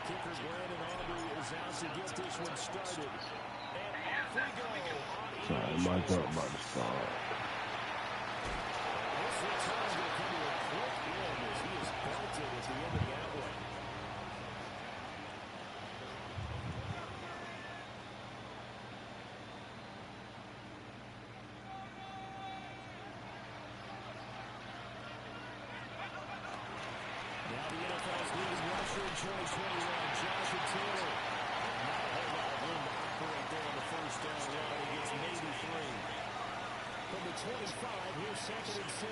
kicker Brandon Aubrey is out to get this one started. And off we go. Sorry, my God, about to start. This return will come to a quick end as he is belted at the end of the outlet. Now the NFL's leading rusher in 2021, Jonathan Taylor. Not a whole lot of room to operate there on the first down line. He gets maybe 3. From the 25, here's 2nd and 6.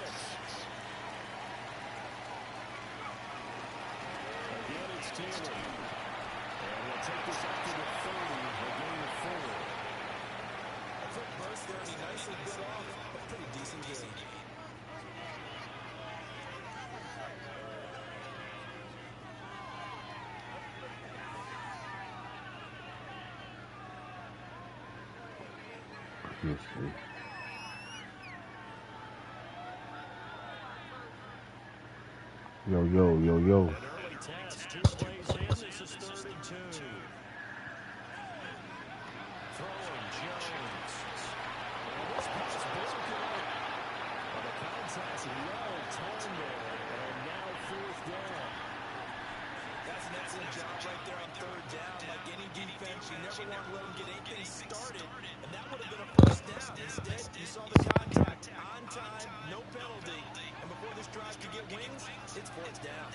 Again, it's Taylor. And we'll take this up to the 30, a gain of 4. A quick burst there, and he nicely bit off a pretty decent game. Let's see. Yo. An early test, 2 plays in. This is 3rd and 2. Throwing Jones. And this pass broken up. Well, the contact well timed there. And now 4th down. That's an excellent job right there on 3rd down. Like any defense, you never want to let them get anything started. And that would have been a 1st down. Instead, you saw the contact on time, no penalty. And before this drive could get wings, it's 4th down.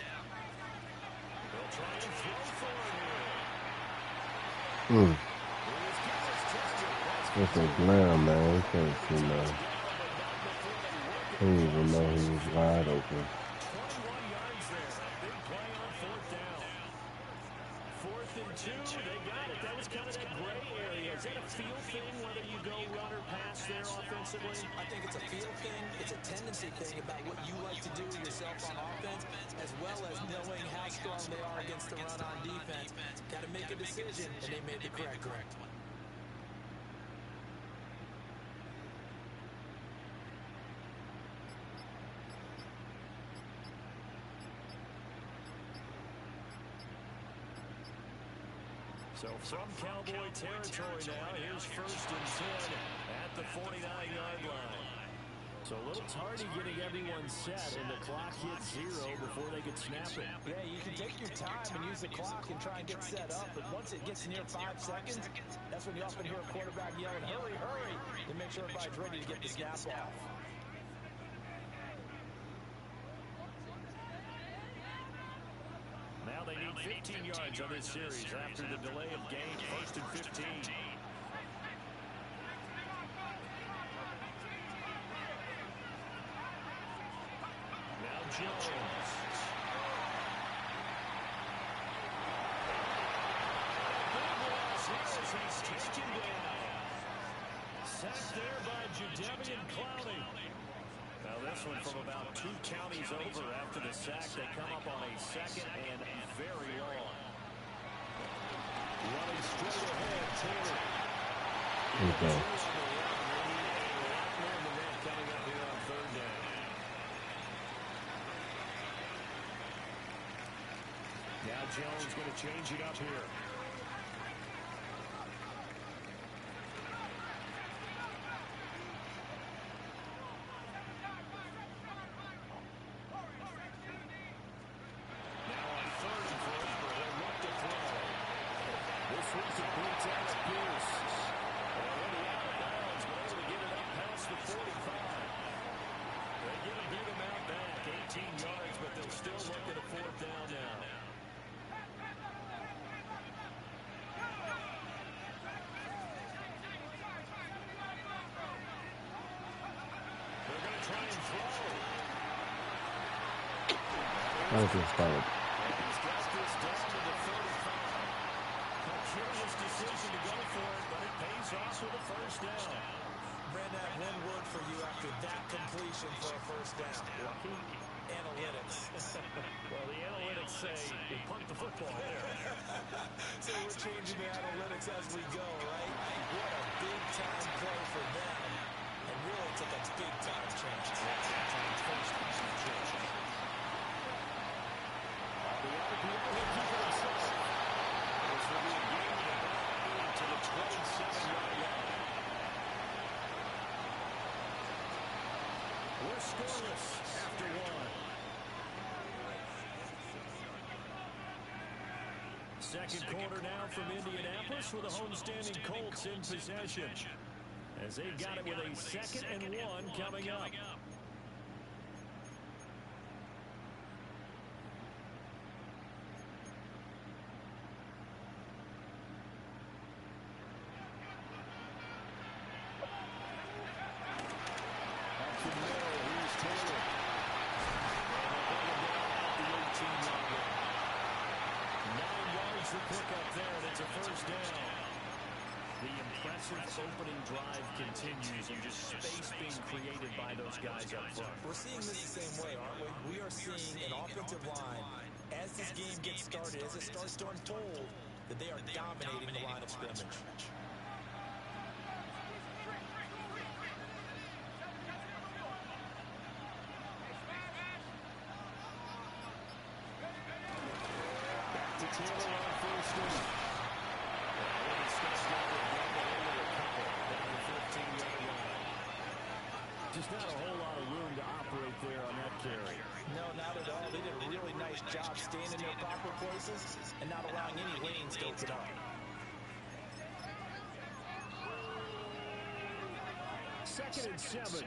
They'll try and throw for him. That's a glare, man. You can't see, man. I didn't even know he was wide open. 21 yards there. Big play on 4th down. 4th and 2. They got it. That was kind of that gray area. Is that a feel thing, whether you go run or pass there offensively? I think it's a feel thing. It's a tendency thing about what you like to do yourself on offense, as well as knowing how strong they are against the run on defense. Got to make a decision, and they made the correct one. So from Cowboy territory now, here's 1st and 10 at the 49-yard line. So a little tardy getting everyone set, and the clock hits 0 before they could snap it. Yeah, you can take your time and use the clock and try and get set up, but once it gets near 5 seconds, that's when you often hear a quarterback yelling, hurry, hurry, and make sure everybody's ready to get the snap off. Now they need 15 yards on this series after the delay of game. 1st and 15. Now Jones. He's taken down. Sacked there by Jadeveon Clowney. Now this one from about 2 counties over after the sack. They come up on a 2nd and very long. Running straight ahead, Taylor. Okay. Coming up here on 3rd down. Now Jones going to change it up here. I was just started. He's got this down to the 35. A curious decision to go for it, but it pays off with a 1st down. Brandon, I have one word for you after that completion for a 1st down. Lucky? Analytics. Well, the analytics say we punt the football there. So we're changing the analytics as we go, right? What a big-time play for them. And really took a big-time chance. The RPO will keep it himself. scoreless after one. Second quarter now from Indianapolis with the homestanding Colts in possession, as they've got it with a 2nd and 1 coming up. The pickup there, and it's a first down. The impressive opening drive continues, and just space being created by those guys up front. We're seeing this the same way, aren't we? We are seeing an offensive line, as this game gets started, as it starts to unfold, that they are dominating the line of scrimmage. Taylor on first down. Just not a whole lot of room to operate there on that carry. No, not at all. They did a really nice job staying in their proper places and not allowing any lanes to open up. 2nd and 7.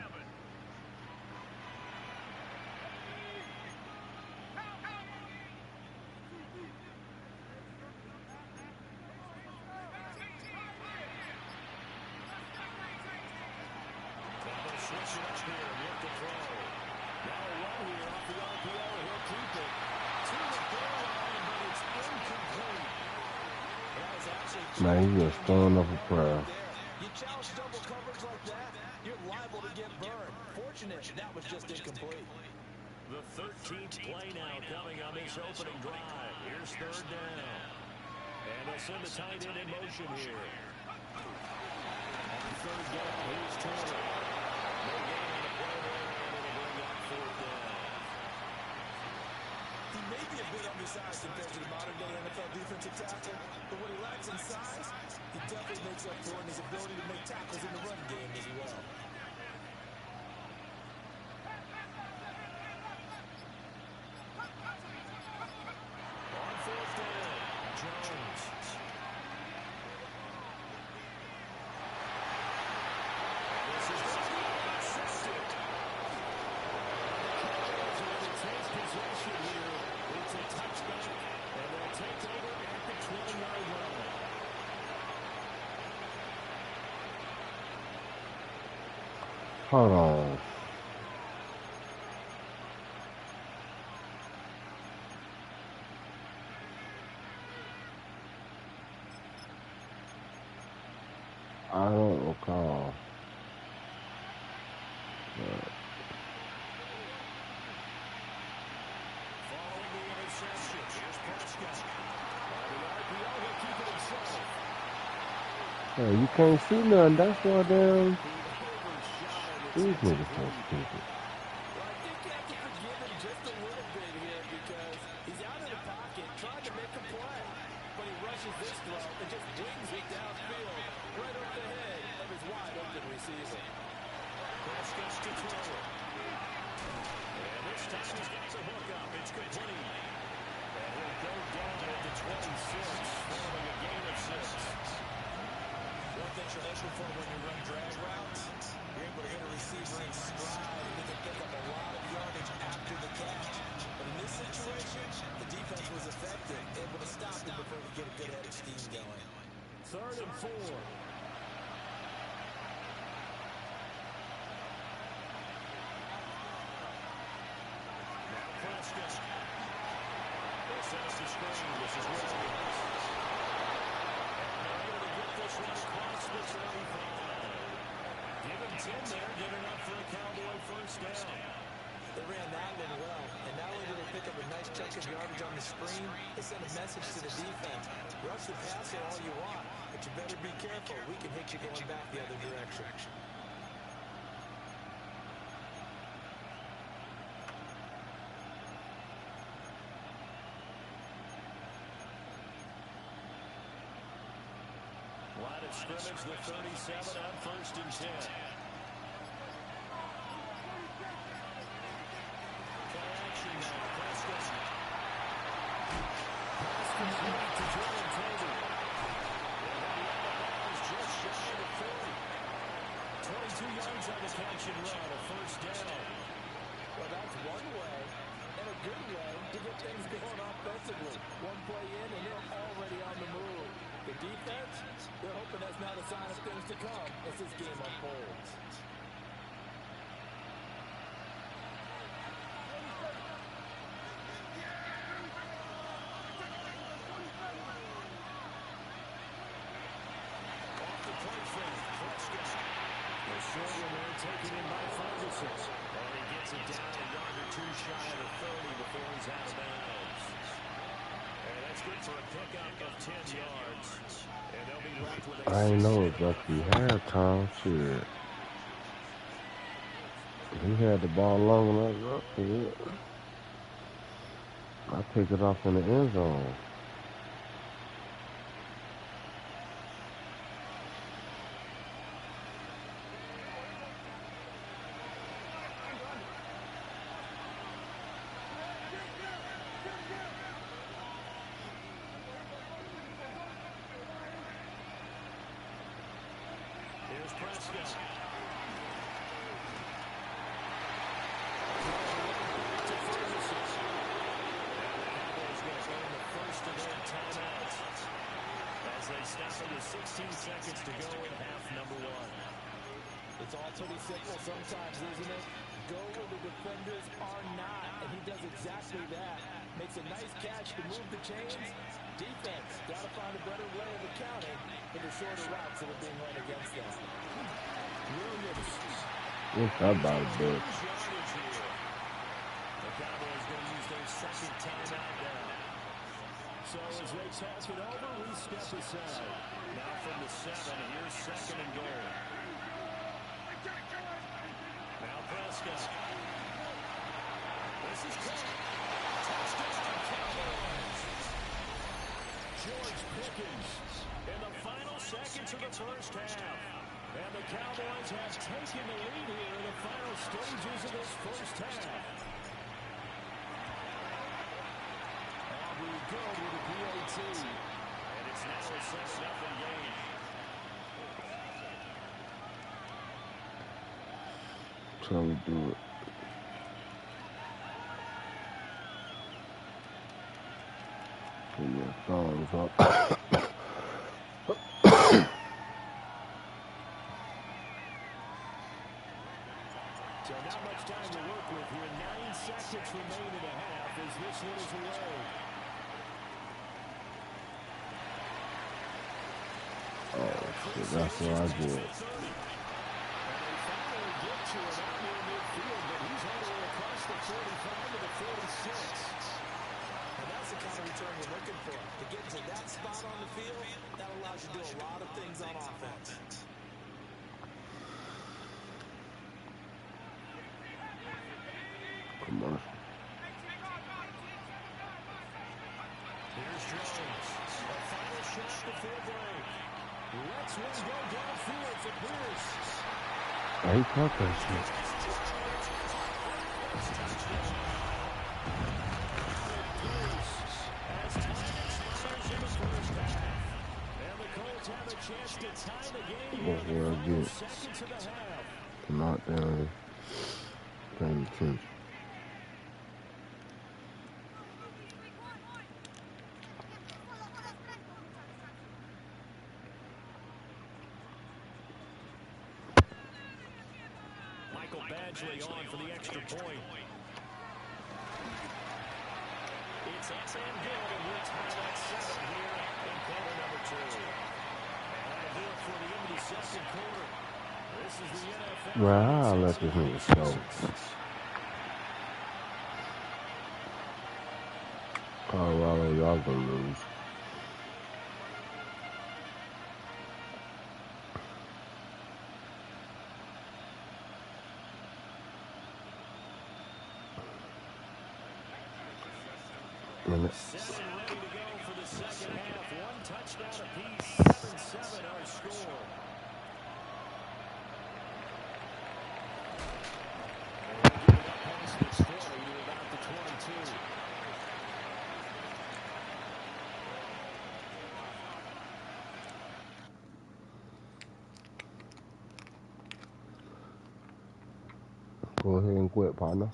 Switch it up here and look to throw. Now a run here off the RPO. He'll keep it to the goal line, but it's incomplete. Man, he just throwing up a prayer. You challenge double coverage like that, you're liable to get burned. Fortunate that was just incomplete. The 13th play now coming on this opening drive. Here's 3rd down. And they'll send the tight end in motion here. On 3rd down, here's Taylor. No gain on the play there, and it'll bring up 4th down. He may be a bit undersized compared to the modern-day NFL defensive tackle, but what he lacks in size, he definitely makes up for in his ability to make tackles in the run game as well. On 4th down, Jones. This is intercepted. To take possession here. It's a touchback, and they'll take over at the 20-yard line. Hold on. I don't recall. Following the interception, here's Prescott. On the RPO, he'll keep it himself. Hey, you can't see nothing. That's why damn. He overshot it. These niggas so stupid. Well, I think you have to forgive him just a little bit here because he's out of the pocket trying to make a play. But he rushes this throw and just wings it downfield right over the head of his wide-open receiver. Prescott's to throw it. And this time he's got the hook up. It's complete. And he'll go down at the 26, following a gain of 6. One thing you're looking for when you run drag routes, you're able to hit a receiver in stride and he can pick up a lot of yardage after the catch. But in this situation, the defense was effective, able to stop him before he could get a good head of steam going. 3rd and 4. Now Prescott. They'll set up the screen. This is Williams. And they're able to get this one across the 35. Give him 10 there. Good enough for a Cowboy first down. They ran that one well, and not only did they pick up a nice chunk of yardage on the screen, they sent a message to the defense. Rush the passer all you want, but you better be careful. We can hit you going back the other direction. Line of scrimmage, the 37 on 1st and 10. complete to Jordan Taylor. And the just shy of 40. 22 yards on the catch and run, a first down. Well, that's one way, and a good way, to get things going offensively. One play in, and they're already on the move. The defense, they're hoping that's not a sign of things to come as this game unfolds. Off the play fake, Prescott. The short one there taken in by Ferguson. And he gets it down a yard or two shy of the 30 before he's out of bounds. And that's good for a pickup of 10 yards. And they'll be left with a I ain't know it was the halftime. Shit. He had the ball long enough. I picked it off in the end zone. Here's Prescott. To Ferguson. And the Cowboys going to earn the first of their timeouts as they stop it with 16 seconds to go in half number one. It's all pretty simple sometimes, isn't it? Go where the defenders are not, and he does exactly that. Makes a nice catch to move the chains. Defense, got to find a better way of accounting for the shorter routes that are being run against them. Williams. What's that about a bit? The Cowboys going to use their second timeout now. So as they talk it over, we step aside. Now from the 7, here's second and goal. Now Prescott. This is caught. Touchdown, Cowboys. George Pickens in the final seconds of the first half. And the Cowboys have taken the lead here in the final stages of this first half. Aubrey good with a PAT. And it's now a 6-0 game. That's how we do it. Put your thumbs up. So not much time to work with here. 9 seconds remain in the half as this one is away. Oh, shit, that's what I did. And they finally get to him out near midfield, but he's all the way across the 45 to the 46. And that's the kind of return you're looking for. To get to that spot on the field, that allows you to do a lot of things on offense. Commercial. Here's Jones. A final shot before break. Let's one go downfield for Pierce. Oh, he caught that shit. As time expires in the first half. And the Colts have a chance to tie the game That's in where I the final get seconds of the half. knocked down. Paying attention. Michael Badgley on for the extra point. It's up and good, and we're tied at 7 here in quarter number 2. And that'll do it for the end of the second quarter. This is the NFL. Well, I'll let this nigga go. Colorado, y'all gonna lose. Set and ready to go for the second half. One touchdown apiece. 7-7 our score. And we'll get it up past the 20 to about the 22. Go ahead and quit, partner.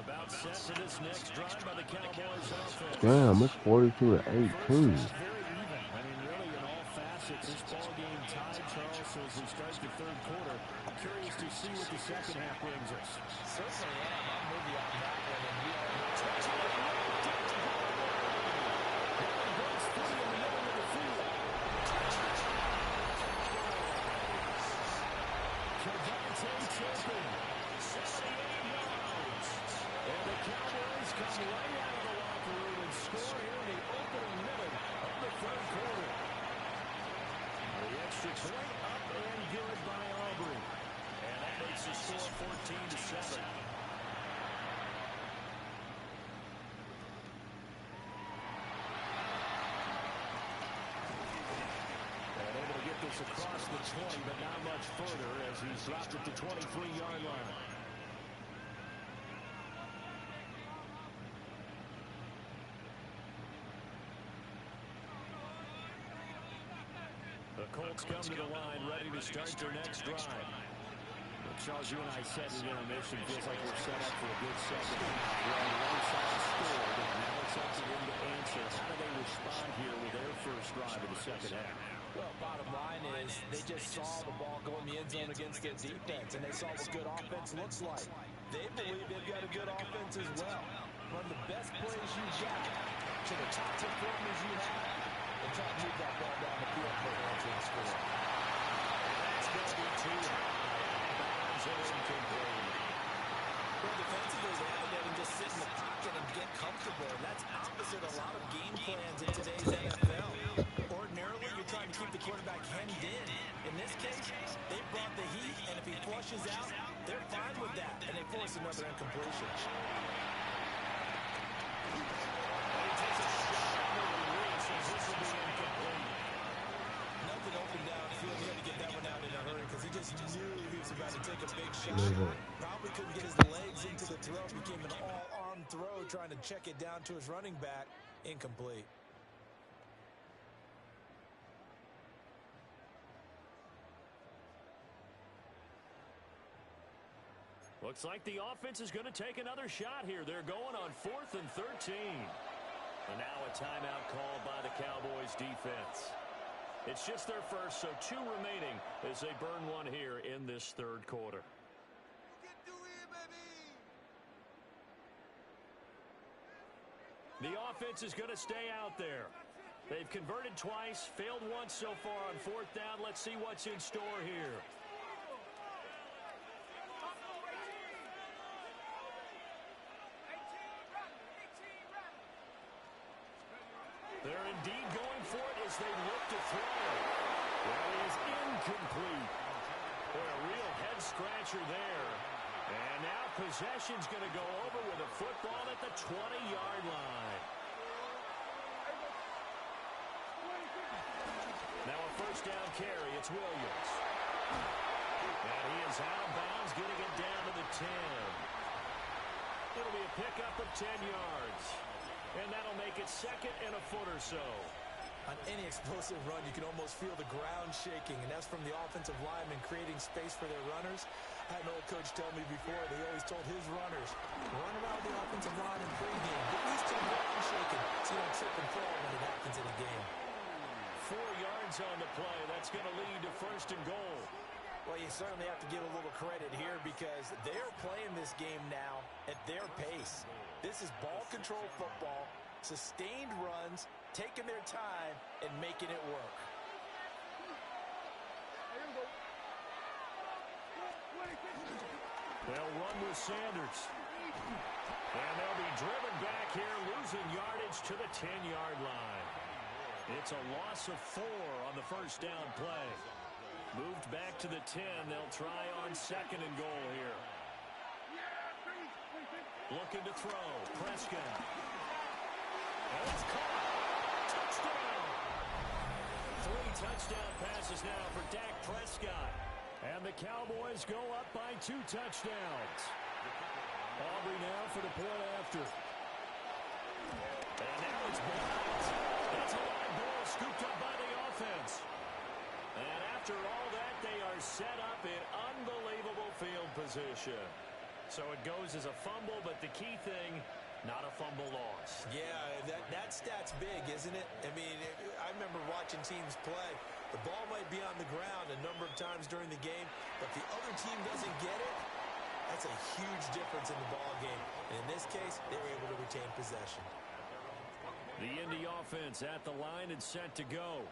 About set for this next drive by the Cowboys offense. Damn, it's 42 to 18. First half very even. I mean, really in all facets, this ball game tied, Charles. So as we start the third quarter, I'm curious to see what the second half brings us. Certainly am. I'm with you on that one. And we are and the Cowboys come right out of the locker room and score here in the opening minute of the third quarter. The extra point up and good by Aubrey. And that makes the score 14-7. And able to get this across the 20, but not much further as he's dropped at the 23-yard line. The Colts come to the line, ready to start their next drive. Well, Charles, you and I said in intermission, feels like we're set up for a good second half. We're on one side scored, and now it's up to them to answer. How do they respond here with their first drive of the second half? Well, bottom line is they just saw the ball go in the end zone against their defense, and they saw what good offense looks like. They believe they've got a good offense as well. Run the best plays you've got to the top performers you have, and try to move that ball down the field for an answering score. That's going to be too bounds and incomplete. Well, defensively, they have to let him just sit in the pocket and get comfortable, and that's opposite a lot of game plans in today's NFL. Ordinarily, you're trying to keep the quarterback hemmed in. In this case, they brought the heat, and if he flushes out, they're fine with that, and they force another incompletion. Nothing open downfield. He had to get that one out in a hurry because he just knew he was about to take a big shot. Probably couldn't get his legs into the throw. Became an all-arm throw, trying to check it down to his running back. Incomplete. Looks like the offense is going to take another shot here. They're going on 4th and 13. And now a timeout called by the Cowboys defense. It's just their first, so 2 remaining as they burn one here in this third quarter. The offense is going to stay out there. They've converted twice, failed once so far on 4th down. Let's see what's in store here. They're indeed going for it as they look to throw. Well, it is incomplete. Boy, a real head-scratcher there. And now possession's going to go over with a football at the 20-yard line. Now a first down carry. It's Williams. And he is out of bounds, getting it down to the 10. It'll be a pickup of 10 yards. And that'll make it 2nd and a foot or so. On any explosive run, you can almost feel the ground shaking, and that's from the offensive linemen creating space for their runners. I had an old coach tell me before, they always told his runners, run around the offensive line in pregame. Get used to the ground shaking so you don't trip and fall when it happens in a game. 4 yards on the play. That's going to lead to 1st and goal. Well, you certainly have to give a little credit here because they're playing this game now at their pace. This is ball control football, sustained runs, taking their time, and making it work. They'll run with Sanders. And they'll be driven back here, losing yardage to the 10-yard line. It's a loss of 4 on the first down play. Moved back to the 10. They'll try on 2nd and goal here. Looking to throw. Prescott. And it's caught. Touchdown. 3 touchdown passes now for Dak Prescott. And the Cowboys go up by 2 touchdowns. Aubrey now for the point after. And now it's blocked. That's a live ball scooped up by the offense. And after all that, they are set up in unbelievable field position. So it goes as a fumble, but the key thing, not a fumble loss. Yeah, that stat's big, isn't it? I mean, I remember watching teams play. The ball might be on the ground a number of times during the game, but the other team doesn't get it. That's a huge difference in the ball game. And in this case, they were able to retain possession. The Indy offense at the line and set to go.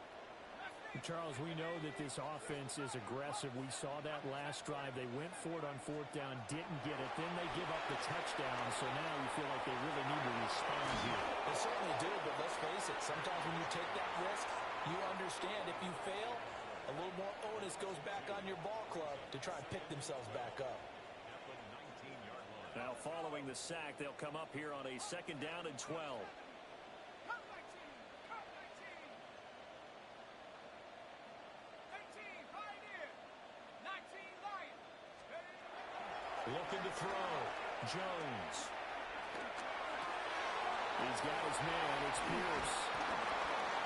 Charles, we know that this offense is aggressive. We saw that last drive. They went for it on 4th down, didn't get it. Then they give up the touchdown. So now you feel like they really need to respond here. They certainly do, but let's face it. Sometimes when you take that risk, you understand if you fail, a little more onus goes back on your ball club to try and pick themselves back up. Now following the sack, they'll come up here on a 2nd down and 12. Looking to throw. Jones. He's got his man. It's Pierce.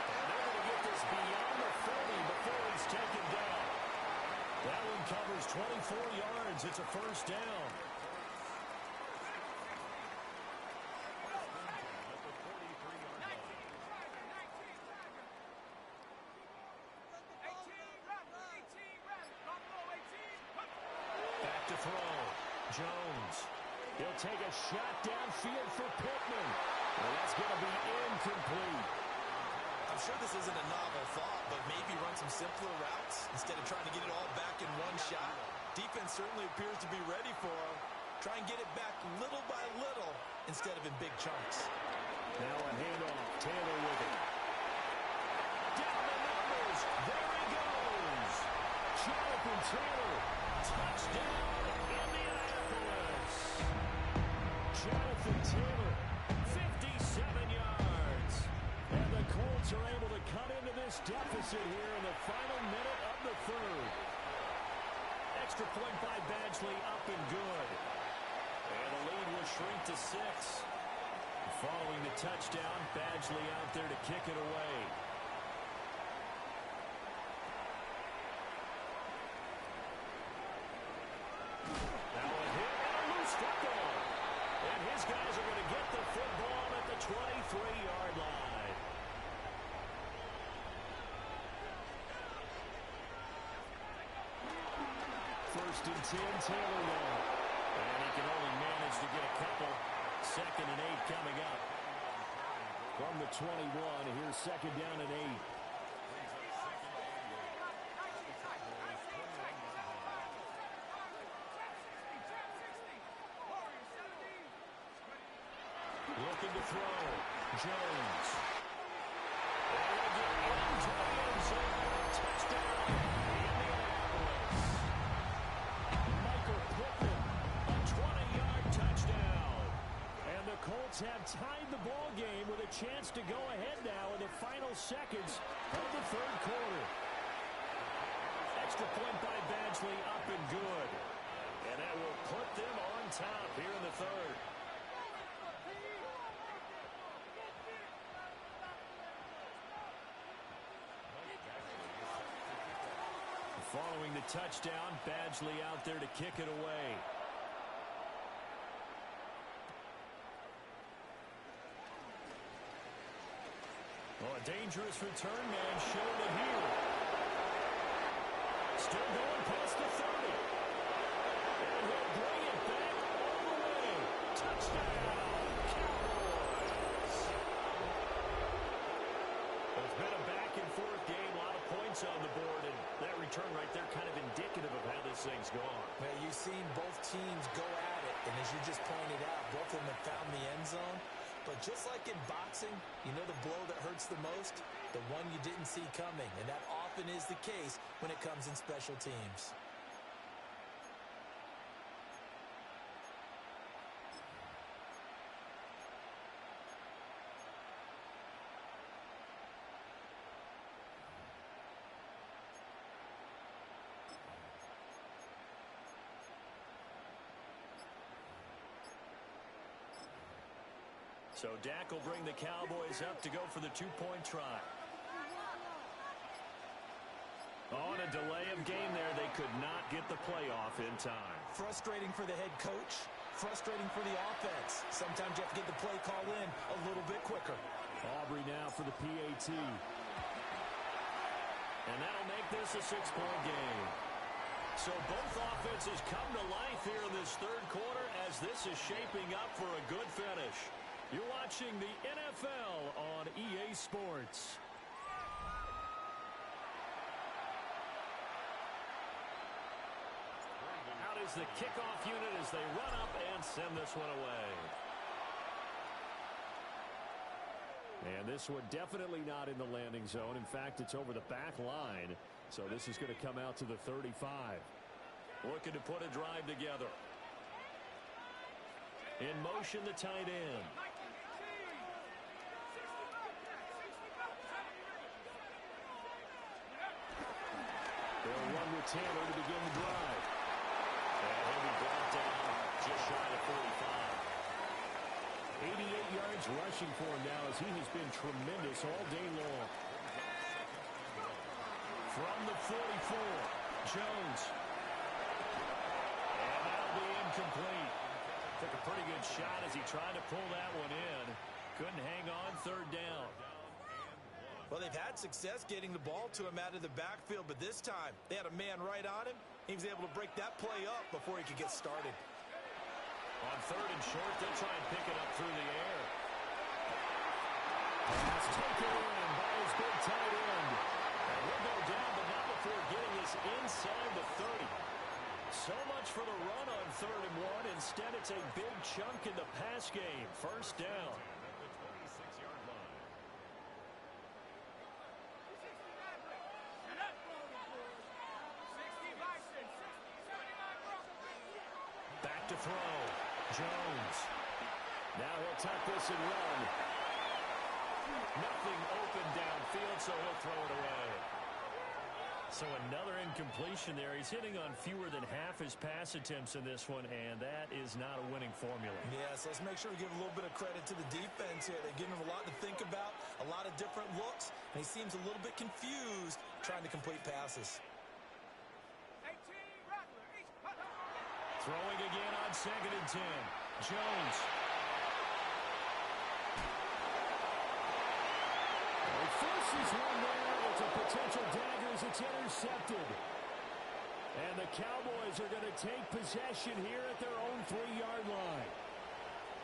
And they're going to get this beyond the 30 before he's taken down. That one covers 24 yards. It's a 1st down. Back to throw. Jones. He'll take a shot downfield for Pittman. Well, that's going to be incomplete. I'm sure this isn't a novel thought, but maybe run some simpler routes instead of trying to get it all back in one shot. Defense certainly appears to be ready for him. Try and get it back little by little instead of in big chunks. Now a handoff. Taylor with it. Down the numbers. There he goes. Jonathan Taylor. Touchdown, Indianapolis. Jonathan Taylor, 57 yards. And the Colts are able to cut into this deficit here in the final minute of the 3rd. Extra point by Badgley, up and good. And the lead will shrink to 6. Following the touchdown, Badgley out there to kick it away. His guys are going to get the football at the 23-yard line. First and 10, Taylor now. And he can only manage to get a couple. 2nd and 8 coming up. From the 21, here's 2nd down and 8. Looking to throw. Jones. And they'll get into the end zone. Touchdown, Indianapolis. Michael Pittman, a 20-yard touchdown. And the Colts have tied the ball game with a chance to go ahead now in the final seconds of the 3rd quarter. Extra point by Badgley, up and good. And that will put them on top here in the 3rd. Following the touchdown, Badgley out there to kick it away. Oh, a dangerous return man showed it here. Still going past the 30. And he'll bring it back all the way. Touchdown, Cowboys. It's been a back-and-forth game, a lot of points on the board, and that return right there kind of indicative of how this thing's gone. Now, you've seen both teams go at it, and as you just pointed out, both of them have found the end zone. But just like in boxing, you know the blow that hurts the most? The one you didn't see coming. And that often is the case when it comes in special teams. So Dak will bring the Cowboys up to go for the two-point try. On a delay of game there, they could not get the play off in time. Frustrating for the head coach. Frustrating for the offense. Sometimes you have to get the play call in a little bit quicker. Aubrey now for the PAT. And that'll make this a six-point game. So both offenses come to life here in this third quarter as this is shaping up for a good finish. You're watching the NFL on EA Sports. Out is the kickoff unit as they run up and send this one away. And this one definitely not in the landing zone. In fact, it's over the back line. So this is going to come out to the 35. Looking to put a drive together. In motion, the tight end. They'll run with Taylor to begin the drive. And he'll be brought down just shy of 45. 88 yards rushing for him now as he has been tremendous all day long. From the 44, Jones. And that'll be incomplete. Took a pretty good shot as he tried to pull that one in. Couldn't hang on third down. Well, they've had success getting the ball to him out of the backfield, but this time they had a man right on him. He was able to break that play up before he could get started. On third and short, they'll try and pick it up through the air. Pass taken in by his big tight end. And he'll go down, but not before getting this inside the 30. So much for the run on third and one. Instead, it's a big chunk in the pass game. First down. Back to throw. Jones. Now he'll tuck this and run. Nothing open downfield, so he'll throw it away. So another incompletion there. He's hitting on fewer than half his pass attempts in this one, and that is not a winning formula. Yes, let's make sure we give a little bit of credit to the defense here. They've given him a lot to think about, a lot of different looks, and he seems a little bit confused trying to complete passes. Throwing again on second and 10. Jones. He forces one there. It's a potential dagger as it's intercepted. And the Cowboys are going to take possession here at their own 3-yard line.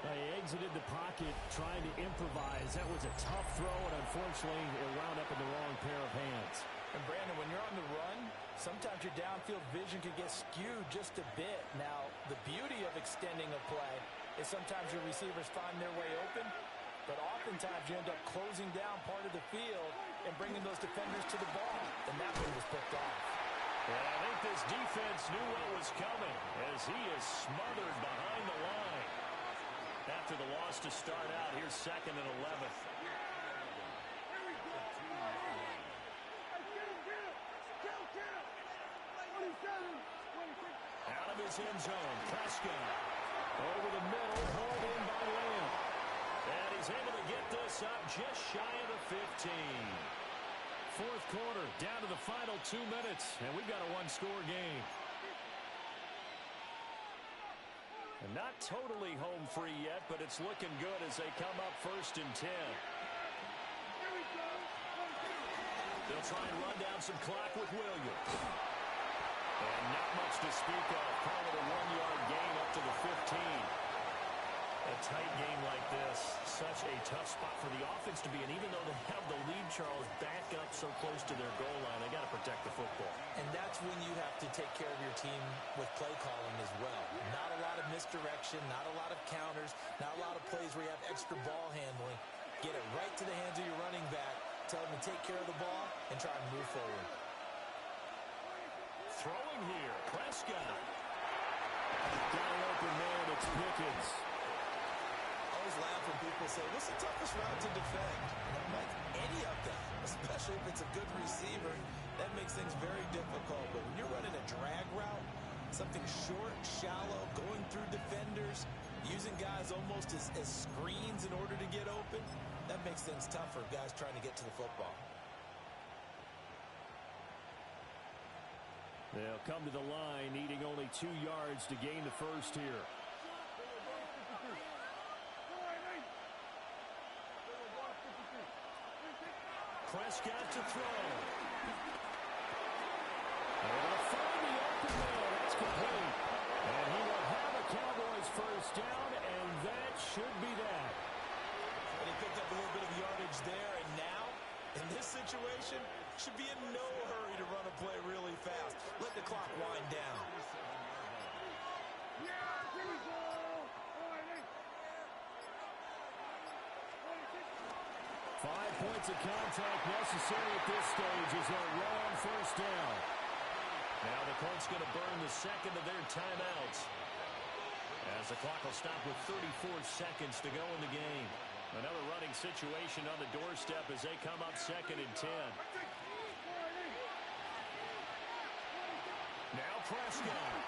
He exited the pocket trying to improvise. That was a tough throw, and unfortunately, it wound up in the wrong pair of hands. And Brandon, when you're on the run, sometimes your downfield vision can get skewed just a bit. Now, the beauty of extending a play is sometimes your receivers find their way open, but oftentimes you end up closing down part of the field and bringing those defenders to the ball, and that one was picked off. And I think this defense knew what was coming as he is smothered behind the line. After the loss to start out, here's second and 11. Out of his end zone, Prescott. Over the middle, hauled in by Lamb. And he's able to get this up just shy of the 15. Fourth quarter, down to the final 2 minutes, and we've got a one-score game. And not totally home free yet, but it's looking good as they come up first and 10. They'll try and run down some clock with Williams. And not much to speak of. Call it a 1-yard gain up to the 15. A tight game like this, such a tough spot for the offense to be in. Even though they have the lead, Charles, back up so close to their goal line, they got to protect the football. And that's when you have to take care of your team with play calling as well. Not a lot of misdirection, not a lot of counters, not a lot of plays where you have extra ball handling. Get it right to the hands of your running back. Tell them to take care of the ball and try and move forward. Throwing here, Prescott. Got an open man, it's Pickens. I always laugh when people say, what's the toughest route to defend? I'm like, any of them, especially if it's a good receiver. That makes things very difficult. But when you're running a drag route, something short, shallow, going through defenders, using guys almost as screens in order to get open, that makes things tough for guys trying to get to the football. They'll come to the line, needing only 2 yards to gain the first here. Prescott to throw. Able to find the open man. That's complete. And he will have a Cowboys first down, and that should be that. And he picked up a little bit of yardage there, and now, in this situation, should be in no hurry to run a play really fast. Let the clock wind down. 5 points of contact necessary at this stage as they'll run on first down. Now the Colts going to burn the second of their timeouts, as the clock will stop with 34 seconds to go in the game. Another running situation on the doorstep as they come up 2nd and 10. Now Prescott.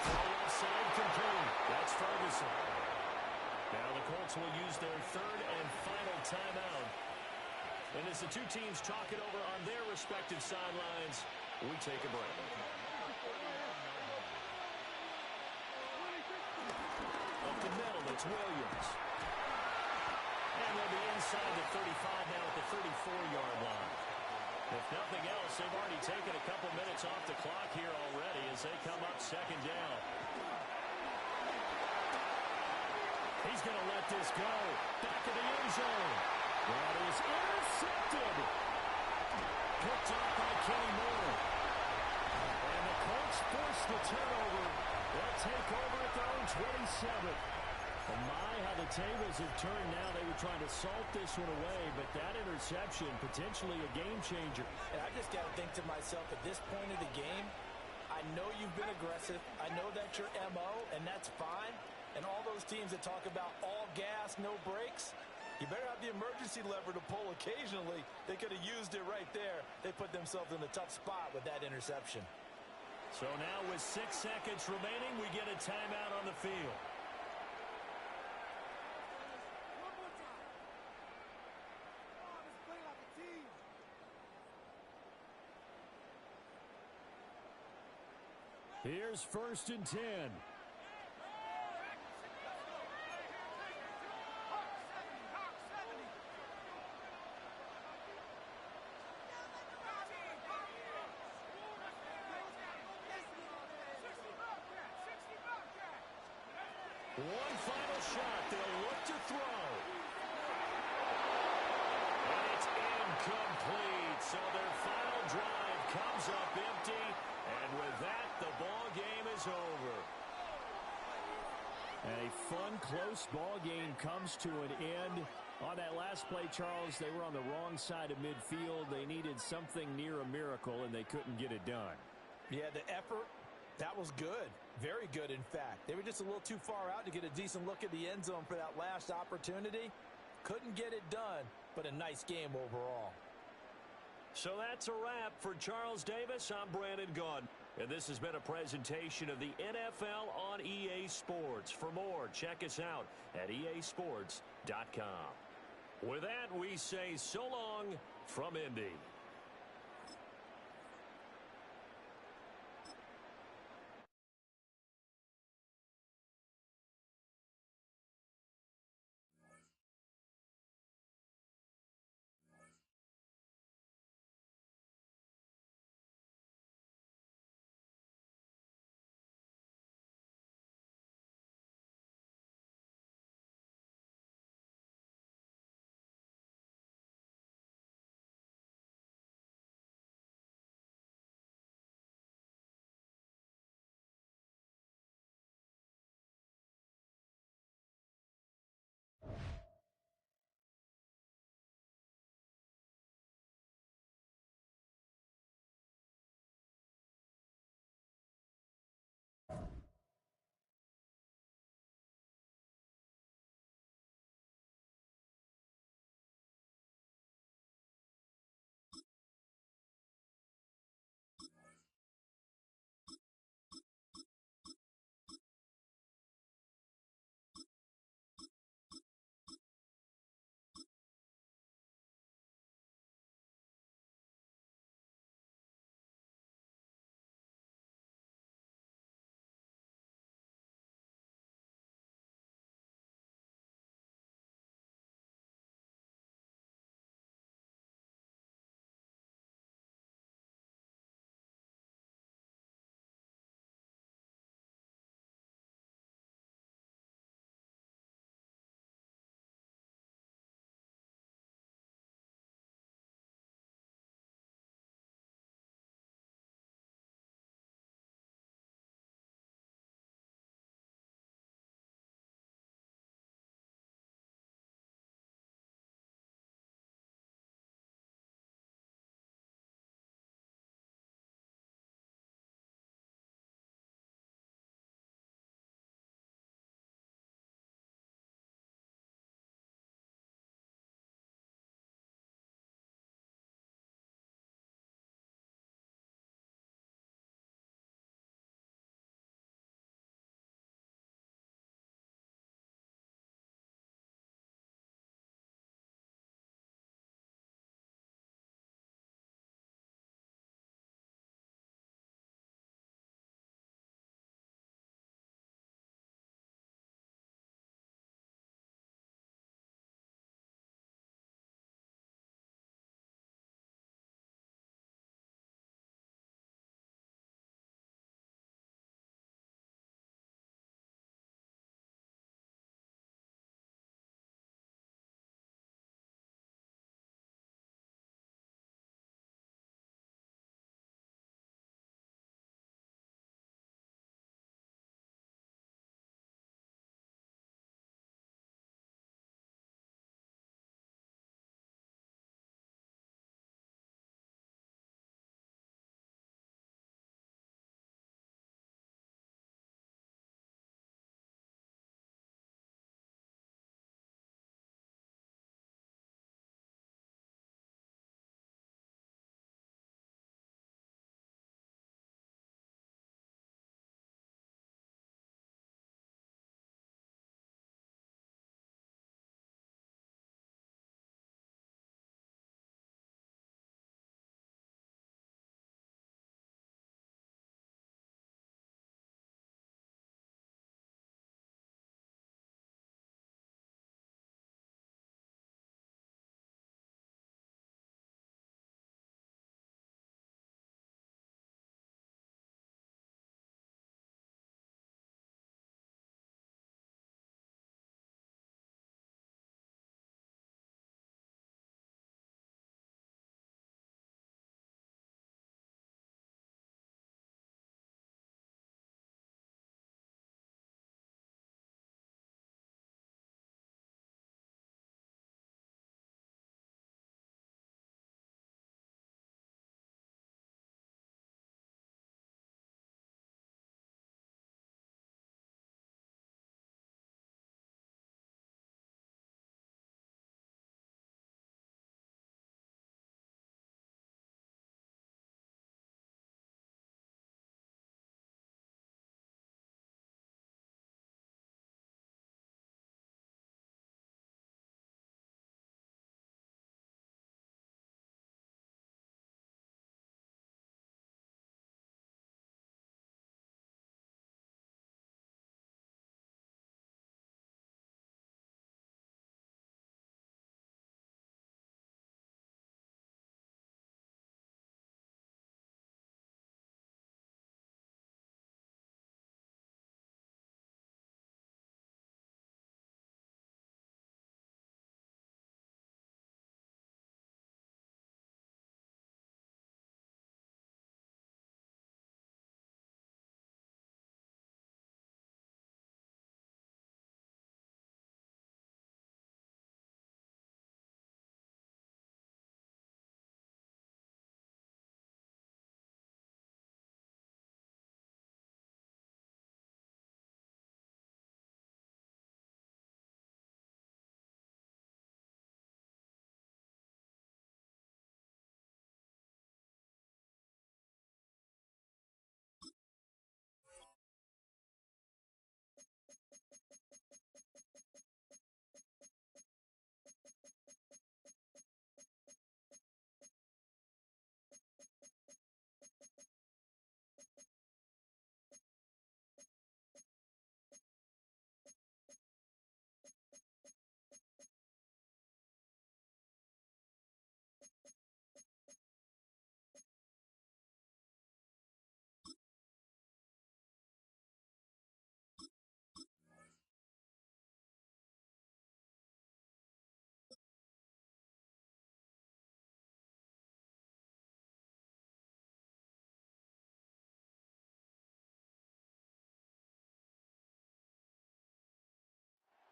Throw inside complete. That's Ferguson. Now the Colts will use their 3rd and final timeout. And as the two teams talk it over on their respective sidelines, we take a break. Up the middle, it's Williams. And they'll be inside the 35 now at the 34-yard line. If nothing else, they've already taken a couple minutes off the clock here already as they come up 2nd down. He's going to let this go. Back of the end zone. That is intercepted. Picked up by Kenny Moore. And the Colts force the turnover. They'll take over at their own 27. Oh my, how the tables have turned now. They were trying to salt this one away, but that interception, potentially a game changer. And I just got to think to myself, at this point of the game, I know you've been aggressive. I know that's your MO, and that's fine. And all those teams that talk about all gas, no brakes, you better have the emergency lever to pull occasionally. They could have used it right there. They put themselves in a tough spot with that interception. So now with 6 seconds remaining, we get a timeout on the field. Here's 1st and 10. One final shot. They'll look to throw. And it's incomplete. So their final drive comes up empty. And with that, the ball game is over. And a fun, close ball game comes to an end. On that last play, Charles, they were on the wrong side of midfield. They needed something near a miracle, and they couldn't get it done. Yeah, the effort, that was good. Very good, in fact. They were just a little too far out to get a decent look at the end zone for that last opportunity. Couldn't get it done, but a nice game overall. So that's a wrap for Charles Davis. I'm Brandon Gunn. And this has been a presentation of the NFL on EA Sports. For more, check us out at easports.com. With that, we say so long from Indy.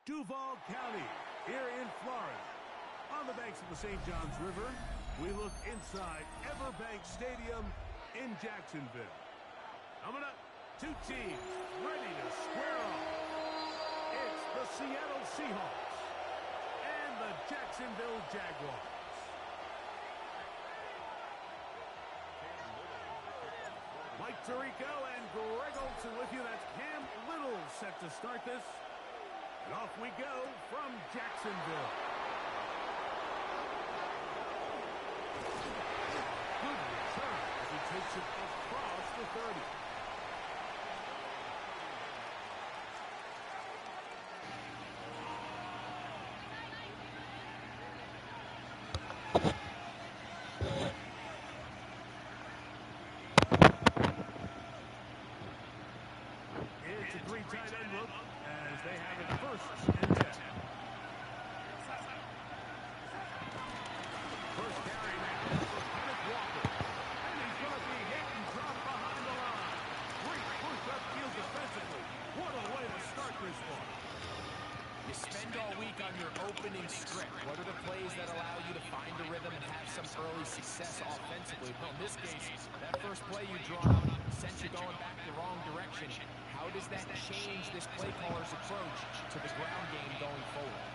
Duval County, here in Florida. On the banks of the St. Johns River, we look inside Everbank Stadium in Jacksonville. Coming up, two teams ready to square off. It's the Seattle Seahawks and the Jacksonville Jaguars. Mike Tirico and Greg Olsen with you. That's Cam Little set to start this. And off we go from Jacksonville. Good return as he takes it across the 30. It's a three tight end look as they have it first and 10. First carry now for Kenneth Walker. And he's going to be hit and dropped behind the line. Great push upfield defensively. What a way to start this one. You spend all week on your opening script. What are the plays that allow you to find a rhythm and have some early success offensively? Well, in this case, that first play you draw out sent you going back the wrong direction. How does that change this play caller's approach to the ground game going forward?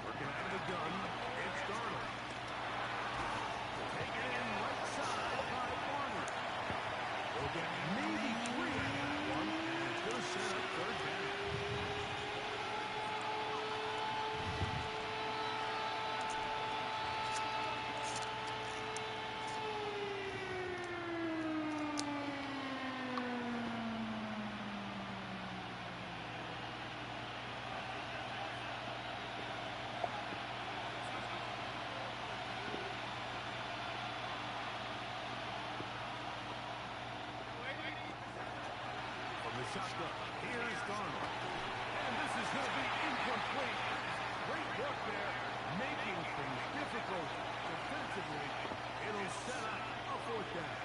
Working out of the gun, it's Darnold. Taken in right side by Warner. They'll get maybe 3 on that one, and it's going to set up third down. Shotgun. Here's Darnold. And this is going to be incomplete. Great work there, making things difficult defensively. It'll set up a fourth down.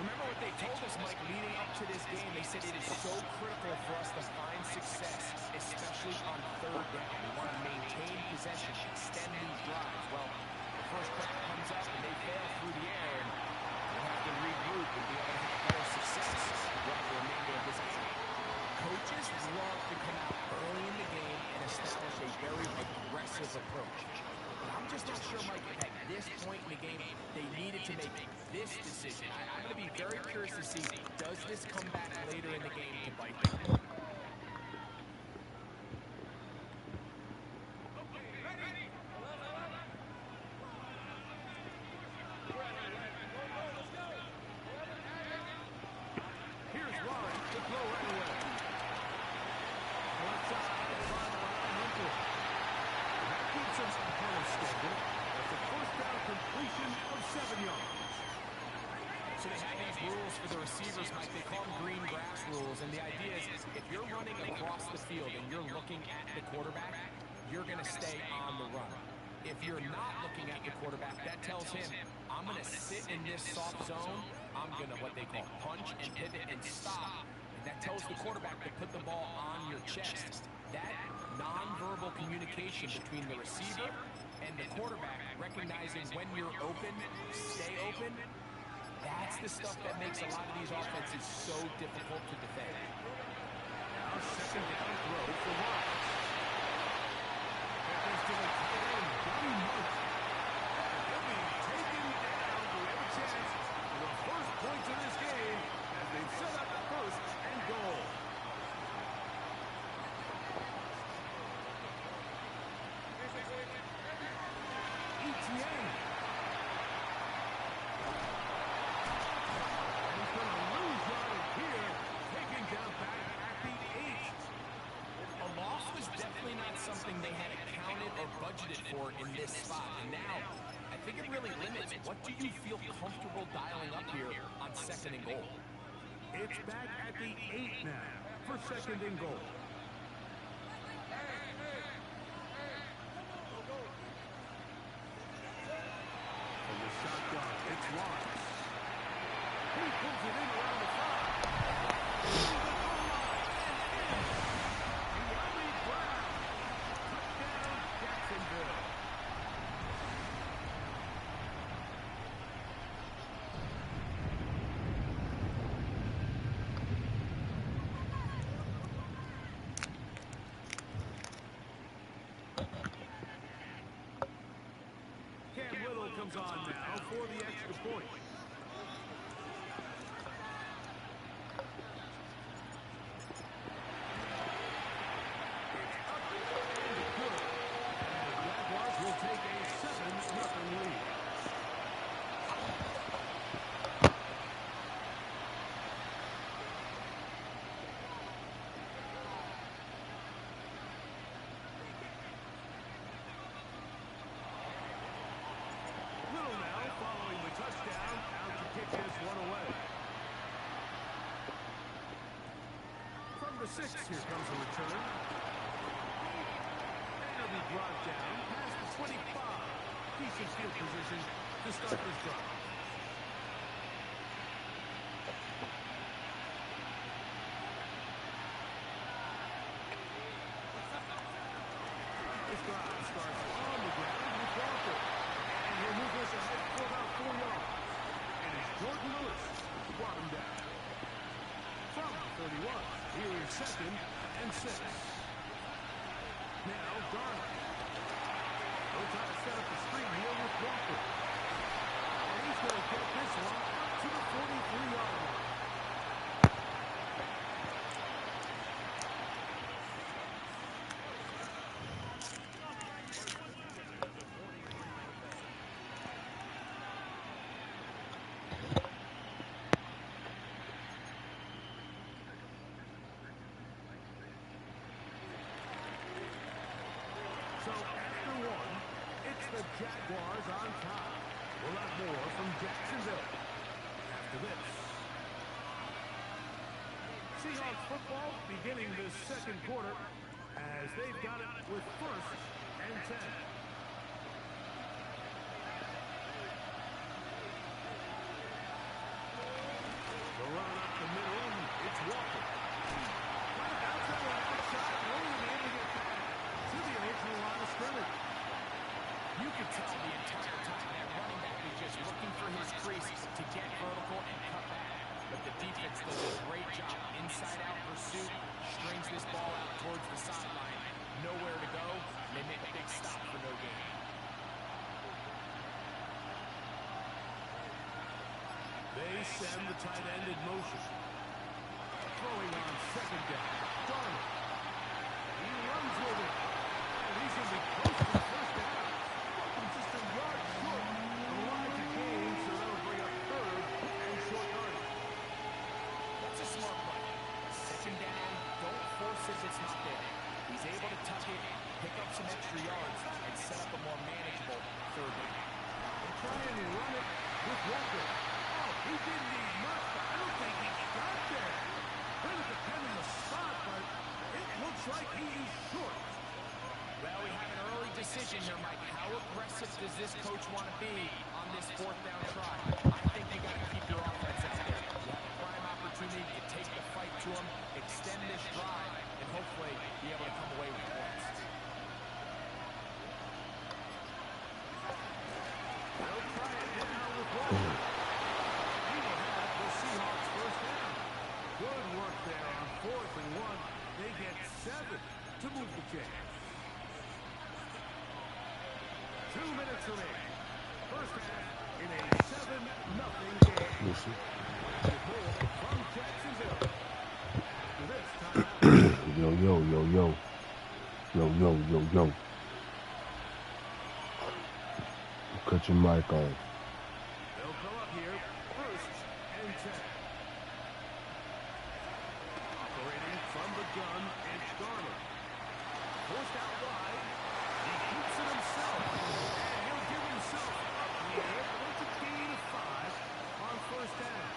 Remember what they told us, Mike, leading up to this game. They said it is so critical for us to find success, especially on third down. We want to maintain possession, extend these drives. Well, the first crack comes up and they fail through the air, and we'll have to regroup and be able to have better success throughout the remainder of this game. Coaches love to come out early in the game and establish a very aggressive approach. But I'm just not sure, Mike, at this point in the game, they needed to make this decision. I'm going to be very curious to see, does this come back later in the game to bite them? So they have these rules for the receivers, Mike. They call them green grass rules. And the idea is if you're running across the field and you're looking at the quarterback, you're going to stay on the run. If you're not looking at the quarterback, that tells him, I'm going to sit in this soft zone. I'm going to what they call punch and pivot and stop. And that tells the quarterback to put the ball on your chest. That nonverbal communication between the receiver and the quarterback, recognizing when you're open, stay open, that's the stuff that makes a lot of these offenses so difficult to defend. Now second down throw for Watts. That goes to the tight end, Johnny Monk. He'll be taken down. We have a chance for the first points of this game as they set up first and goal. Etienne. Something they had accounted or budgeted for in this spot. And now, I think it really limits. What do you feel comfortable dialing up here on second and goal? It's back at the 8 now for second and goal. From the shotgun, it's Watts. He pulls it in around the 5. comes on now for the extra point. Will take a 7-0 lead. Little now following the touchdown, out to kick this one away. From the 6, here comes a return. They'll be brought down past the 25. Decent field position to start this drive. This drive starts on the ground with Walker. And he'll move this ahead for about 4 yards. And it's Jordan Lewis who brought him down. From the 31, here is 2nd and 6. Now, Garner. They'll try to set up the screen here with Walker. And he's going to get this one up to the 43-yard line. So after 1, it's the Jaguars on top. We'll have more from Jacksonville after this. Seahawks football beginning the 2nd quarter as they've got it with 1st and 10. The run up the middle, it's Walker. Right about to the outside, only to be able to get back to the original line of scrimmage. You could tell the entire time that running back is just looking for his crease to get vertical and cut back. But the defense does a great job. Inside-out pursuit, strings this ball out towards the sideline. Nowhere to go. They make a big stop for no gain. They send the tight end in motion. Throwing on 2nd down. Garner. He runs with it. And he's going to be close to the 1st down. And just a yard short. The line to gain, so that'll bring up 3rd and short yardage. That's a smart play. 2nd down, don't force it if it's not there. He's able to tuck it, pick up some extra yards, and set up a more manageable 3rd down. They're trying to run it with Walker. Oh, he didn't need much, but I don't think he got there. Really depend on the spot, but it looks like he is short. Well, we have an early decision here, Mike. How aggressive does this coach want to be on this 4th down try? I think you got to keep your offense out there. You have a prime opportunity to take the fight to him, extend this drive, and hopefully be able to come away with points. They'll try it now with Walker. He will have the Seahawks 1st down. Good work there on 4th and 1. They get 7 to move the chains. 2 minutes remaining. 1st half in a 7-0 game. From Jacksonville. After this time. Yo, yo, yo, yo. Yo, yo, yo, yo. Cut your mic on. They'll go up here. 1st and 10. Operating from the gun, it's Garner. Forced out wide. He keeps it himself. And he'll give himself up in the air. It's a gain of 5 on 1st down.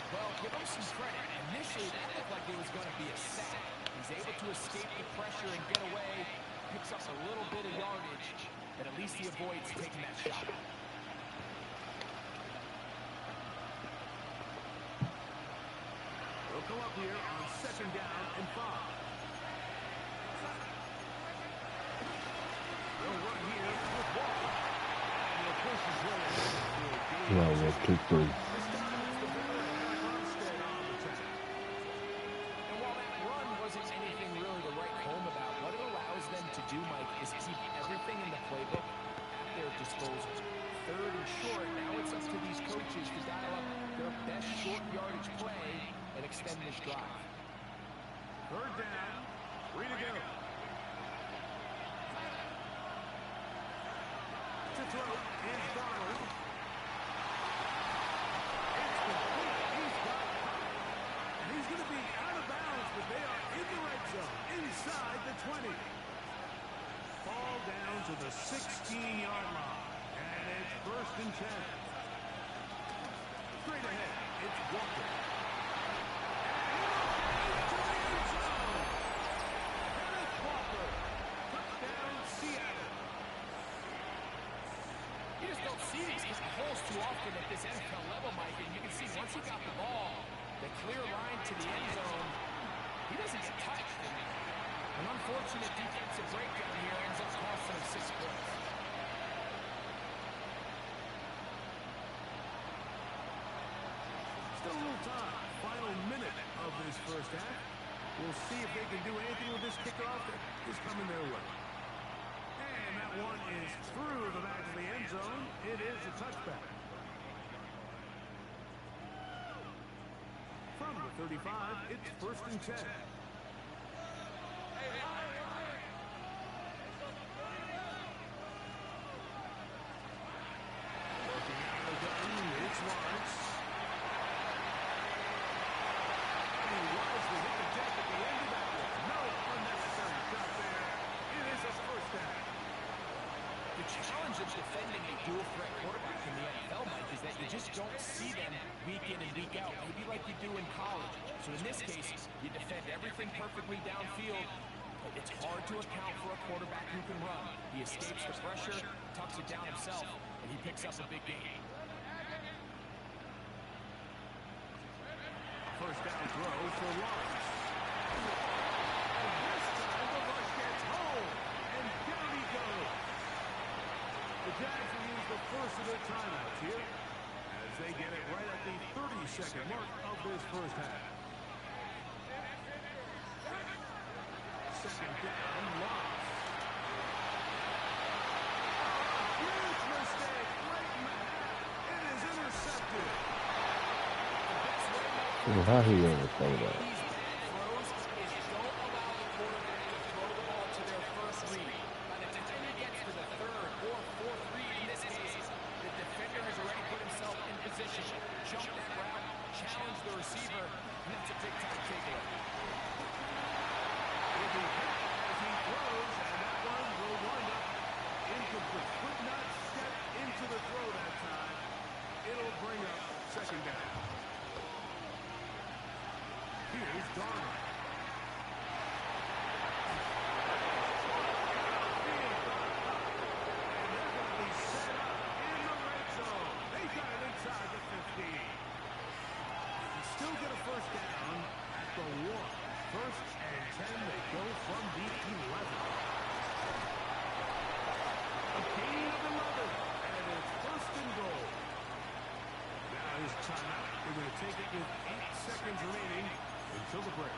Well, give him some credit. Initially, that looked like it was going to be a sack. He's able to escape the pressure and get away. Picks up a little bit of yardage, but at least he avoids taking that shot. They'll go up here on 2nd down and 5. They'll run here with Walker. And he'll push his way in. Yeah, we'll kick 3. This time it's the veteran Eric Armstead on the track. And while that run wasn't anything really to write home about, what it allows them to do, Mike, is keep everything in the playbook at their disposal. 3rd and short. Now it's up to these coaches to dial up their best short yardage play and extend this drive. 3rd down. 3 to go. To throw is Donald. It's complete. He's got it. And he's going to be out of bounds, but they are in the red zone, inside the 20. Ball down to the 16-yard line. And it's 1st and 10. Straight ahead, it's Walker. You just don't see these holes too often at this NFL level, Mike, and you can see once he got the ball, the clear line to the end zone, he doesn't get touched. An unfortunate defensive breakdown here ends up costing him 6 points. Still a little time. Final minute of this first half. We'll see if they can do anything with this kickoff that is coming their way. And that one is through the back of the end zone. It is a touchback. From the 35, it's 1st and 10. Working out the gun, it's Lawrence. And he wisely hit the deck at the end of that one. No unnecessary shot there. It is a 1st down. The challenge of defending a dual-threat quarterback in the NFL, Mike, is that you just don't see them week in and week out, maybe like you do in college. So in this case, you defend everything perfectly downfield, but it's hard to account for a quarterback who can run. He escapes the pressure, tucks it down himself, and he picks up a big gain. 1st down throw for Lawrence. And this time the rush gets home. And down he goes. The Jags will use the first of their timeouts here as they get it right at the 30-second mark of this first half. 2nd down, Lawrence. Huge mistake right in the half. It is intercepted. How he ever say that? These bad throws is don't allow the quarterback to throw the ball to their first read. By the time he gets to the 3rd or 4th read in this case, the defender has already put himself in position, jumped that route, challenged the receiver, and that's a big-time takeaway. Will be hit as he throws, and that one will wind up incomplete. Could not step into the throw that time. It'll bring up 2nd down. Here's Darnold. And they're going to be set up in the red zone. They got it inside the 15. They still get a 1st down at the 1. 1st and 10. They go from the 11. A gain of 11. And it's 1st and goal. Now his timeout. They're going to take it with 8 seconds remaining until the break.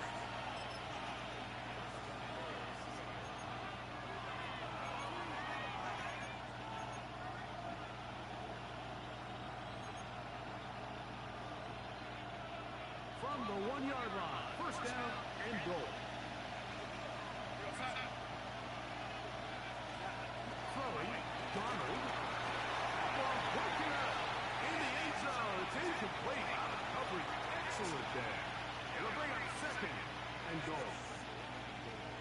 From the 1-yard line, 1st down and goal. Throwing, Donald. Ball broken up in the end zone. It's incomplete. Out of coverage. Excellent there. It'll bring up 2nd and goal.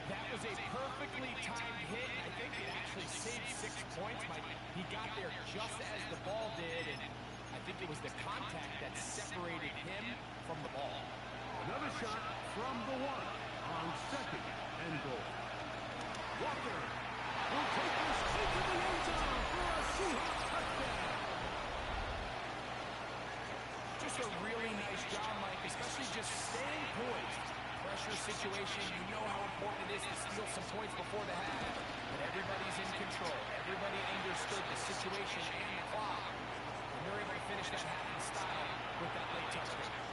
That was a perfectly timed hit. I think it actually saved 6 points. He got there just as the ball did, and I think it was the contact that separated him from the ball. Another shot from the 1 on 2nd and goal. Walker will take this into the end zone for a Seahawks touchdown. Just a really nice job, Mike, especially just staying poised. Pressure situation, you know how important it is to steal some points before the half. But everybody's in control. Everybody understood the situation and the clock. And they're able to finish that half in style with that late touchdown.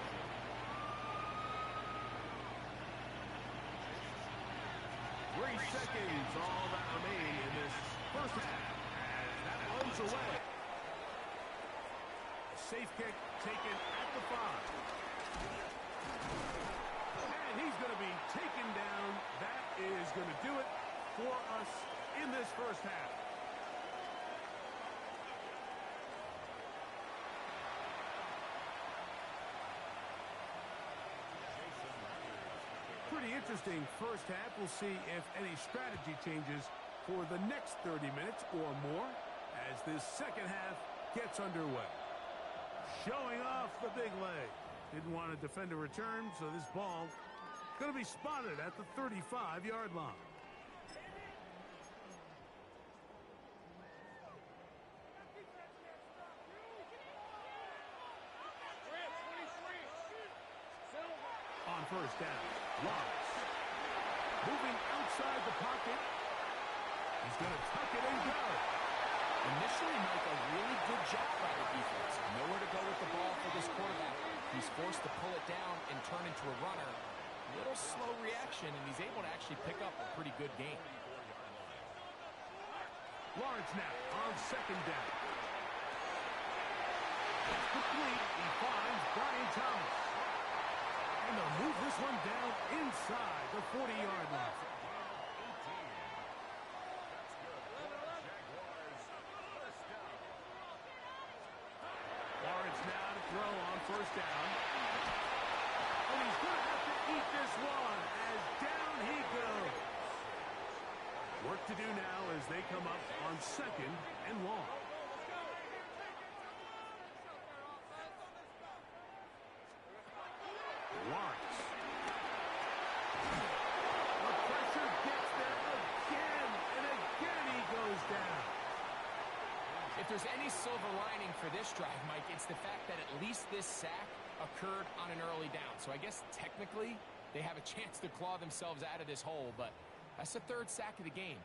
3 seconds, all that remain in this first half. As that runs away. safe kick taken at the 5. And he's going to be taken down. That is going to do it for us in this first half. Pretty interesting first half. We'll see if any strategy changes for the next 30 minutes or more as this second half gets underway. Showing off the big leg. Didn't want to defend a return, so this ball going to be spotted at the 35-yard line. On first down, Lawrence. Moving outside the pocket. He's going to tuck it and go. Initially, Mike, a really good job by the defense. Nowhere to go with the ball for this quarterback. He's forced to pull it down and turn into a runner. Little slow reaction, and he's able to actually pick up a pretty good game. Lawrence now on second down. It's complete. He finds Brian Thomas. And they'll move this one down inside the 40-yard line. Lawrence now to throw on first down. And he's going to have to eat this one as down he goes. Work to do now as they come up on second and long. Lawrence. The pressure gets there again, and again he goes down. If there's any silver lining for this drive, Mike, it's the fact that at least this sack occurred on an early down. So I guess technically they have a chance to claw themselves out of this hole, but that's the third sack of the game.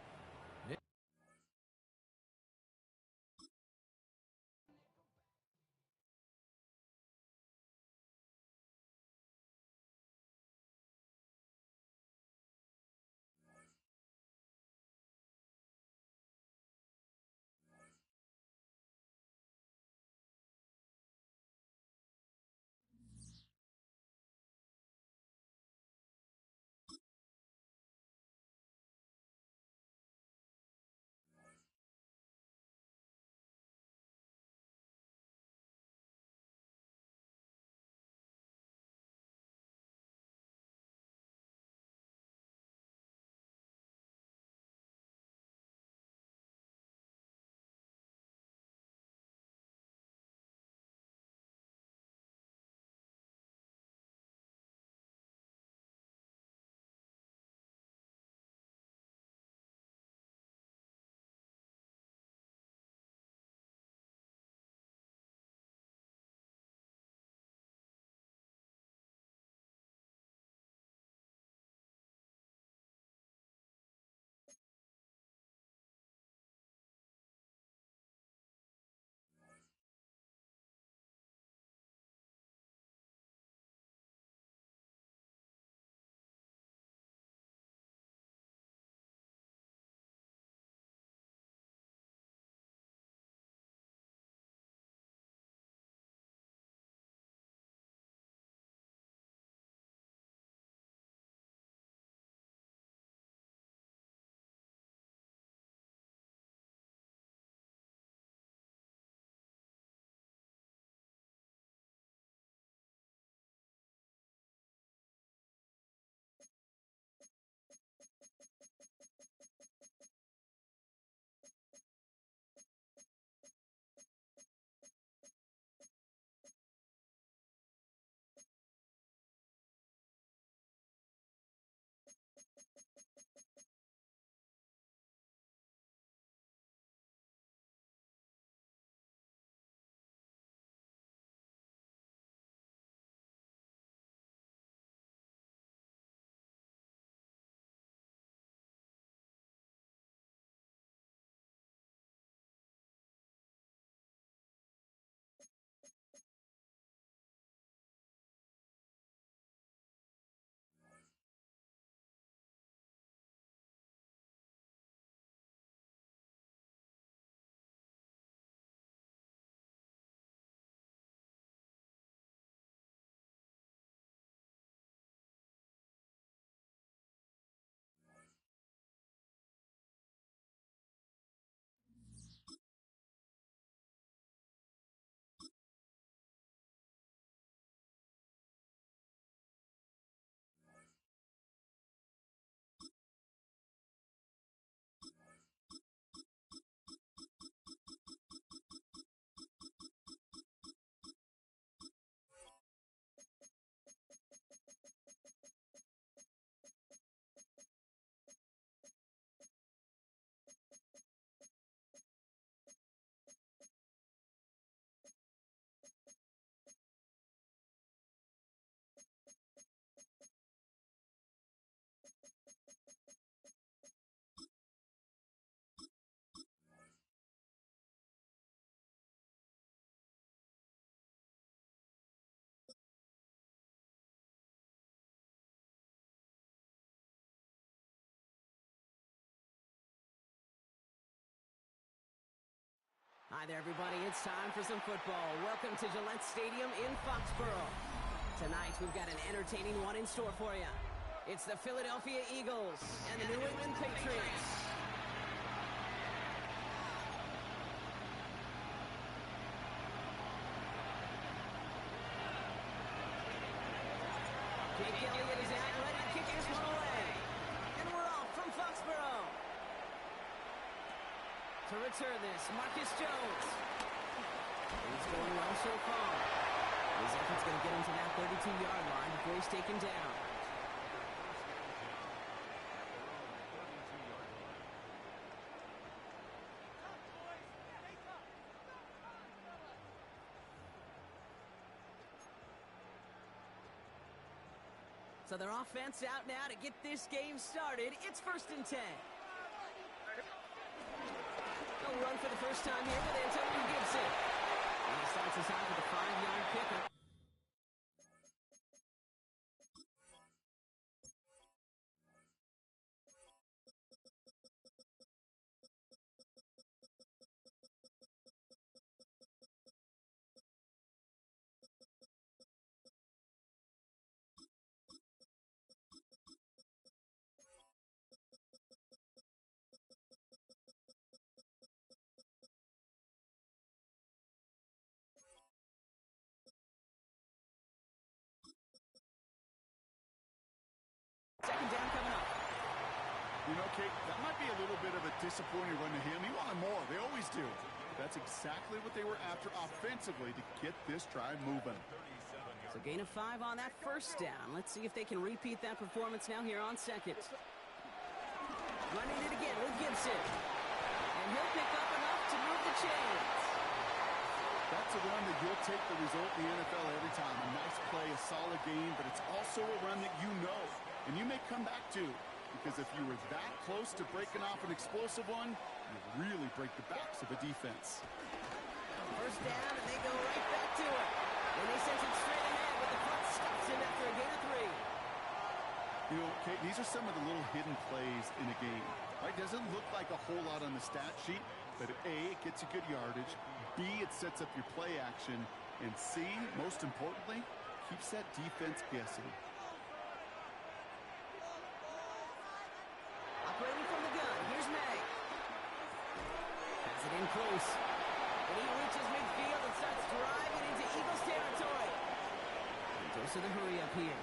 Hi there, everybody. It's time for some football. Welcome to Gillette Stadium in Foxborough. Tonight, we've got an entertaining one in store for you. It's the Philadelphia Eagles and the New England Patriots. Jake Elliott is out ready to kick this one away. And we're off from Foxborough. To return this, Marcus Jones. He's going well so far. His effort's going to get him to that 32-yard line before he's taken down. So their offense out now to get this game started. It's 1st and 10. They'll run for the first time here with Antonio Gibson. And he starts us out with a 5-yard pickup. Second down coming up. You know, Kate, that might be a little bit of a disappointing run to him. He wanted more. They always do. That's exactly what they were after offensively to get this drive moving. So gain of 5 on that first down. Let's see if they can repeat that performance now here on second. Running it again with Gibson. And he'll pick up enough to move the chains. That's a run that you'll take the result in the NFL every time. A nice play, a solid game, but it's also a run that you know and you may come back to, because if you were that close to breaking off an explosive one, you really break the backs of a defense. First down, and they go right back to it. And they send it straight ahead, but the front stops him after a gain of 3. You know, Kate, these are some of the little hidden plays in a game. Right? Doesn't look like a whole lot on the stat sheet, but A, it gets you good yardage. B, it sets up your play action. And C, most importantly, keeps that defense guessing. Operating from the gun, here's May. Has it in close. And he reaches midfield and starts driving into Eagles territory. And goes to the hurry up here.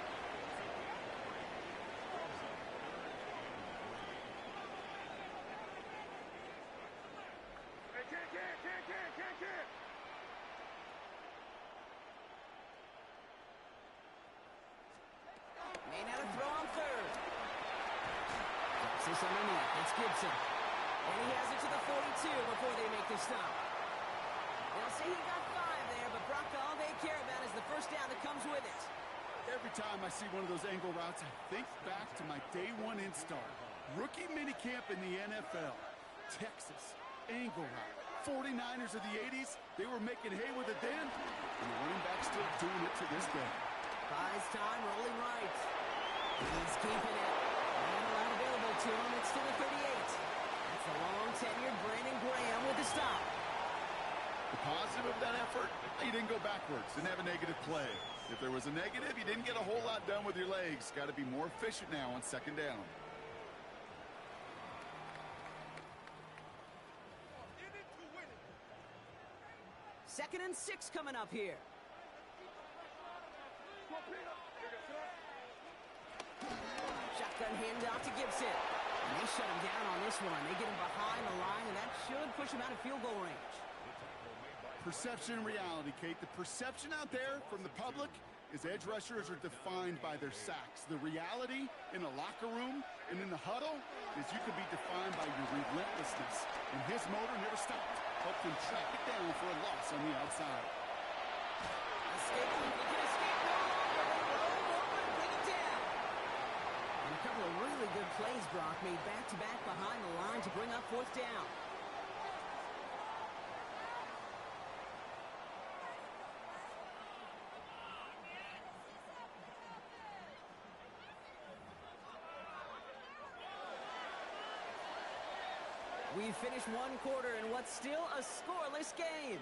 May now to throw on third. Drops this underneath. It's Gibson. And he has it to the 42 before they make the stop. They'll say he got 5 there, but Brock, all they care about is the first down that comes with it. Every time I see one of those angle routes, I think back to my day 1 install. Rookie minicamp in the NFL. Texas, angle route. 49ers of the 80s, they were making hay with it then, and the running back's still doing it to this day. Buys time, rolling right. He's keeping it. And a lot available to him. It's to the 38. That's the long-tenured Brandon Graham with the stop. The positive of that effort, he didn't go backwards, didn't have a negative play. If there was a negative, you didn't get a whole lot done with your legs. Got to be more efficient now on second down. Second and 6 coming up here. Shotgun handoff to Gibson. And they shut him down on this one. They get him behind the line, and that should push him out of field goal range. Perception and reality, Kate. The perception out there from the public is edge rushers are defined by their sacks. The reality in the locker room and in the huddle is you can be defined by your relentlessness. And his motor never stopped. Helped him track it down for a loss on the outside. Escape, he can escape no longer. They roll over and bring it down. And a couple of really good plays, Brock, made back-to-back behind the line to bring up 4th down. We finished one quarter in what's still a scoreless game.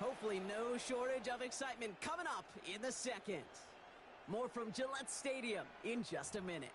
Hopefully no shortage of excitement coming up in the second. More from Gillette Stadium in just a minute.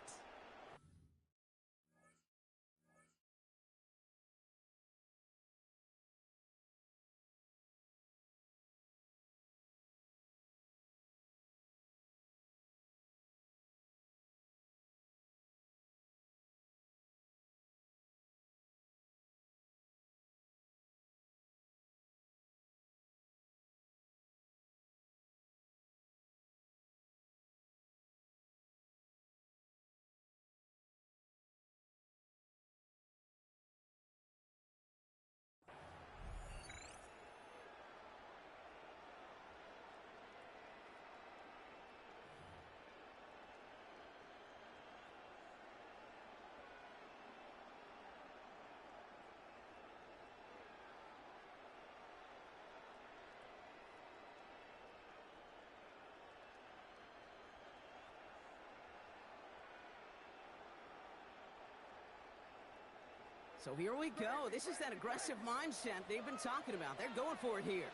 So here we go. This is that aggressive mindset they've been talking about. They're going for it here.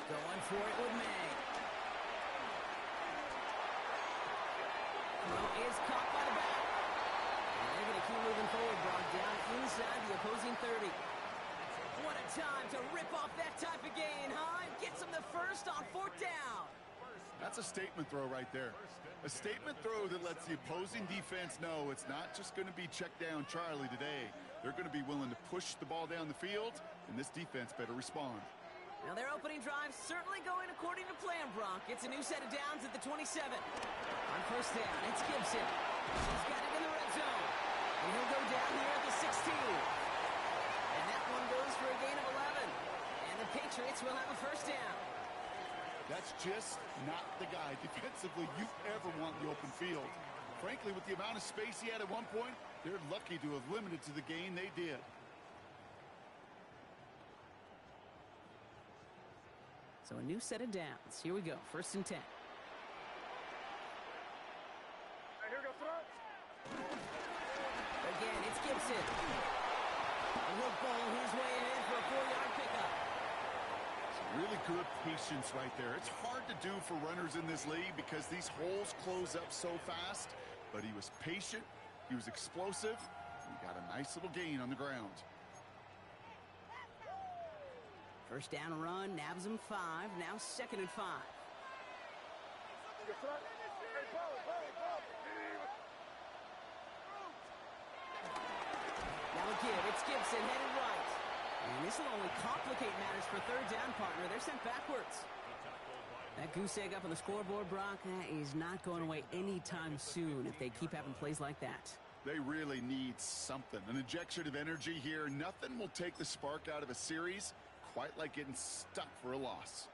Going for it with May. Throw is caught by the back. And they're going to keep moving forward, brought down inside the opposing 30. What a time to rip off that type of gain, huh? Gets them the first on 4th down. That's a statement throw right there. A statement throw that lets the opposing defense know it's not just going to be check down Charlie today. They're going to be willing to push the ball down the field, and this defense better respond. Now their opening drive certainly going according to plan, Brock. It's a new set of downs at the 27. On 1st down, it's Gibson. He's got it in the red zone. And he'll go down here at the 16. And that one goes for a gain of 11. And the Patriots will have a 1st down. That's just not the guy defensively you ever want in the open field. Frankly, with the amount of space he had at one point, they're lucky to have limited to the gain they did. So a new set of downs. Here we go. 1st and 10. Again, it's Gibson. And he'll bowl his way in for a 4-yard pickup. Really good patience right there. It's hard to do for runners in this league because these holes close up so fast, but he was patient, he was explosive, and he got a nice little gain on the ground. 1st down run, nabs him 5, now 2nd and 5. Now again, it's Gibson headed right. And this will only complicate matters for 3rd down, partner. They're sent backwards. That goose egg up on the scoreboard, Brock, that is not going away anytime soon if they keep having plays like that. They really need something. An injection of energy here. Nothing will take the spark out of a series quite like getting stuck for a loss.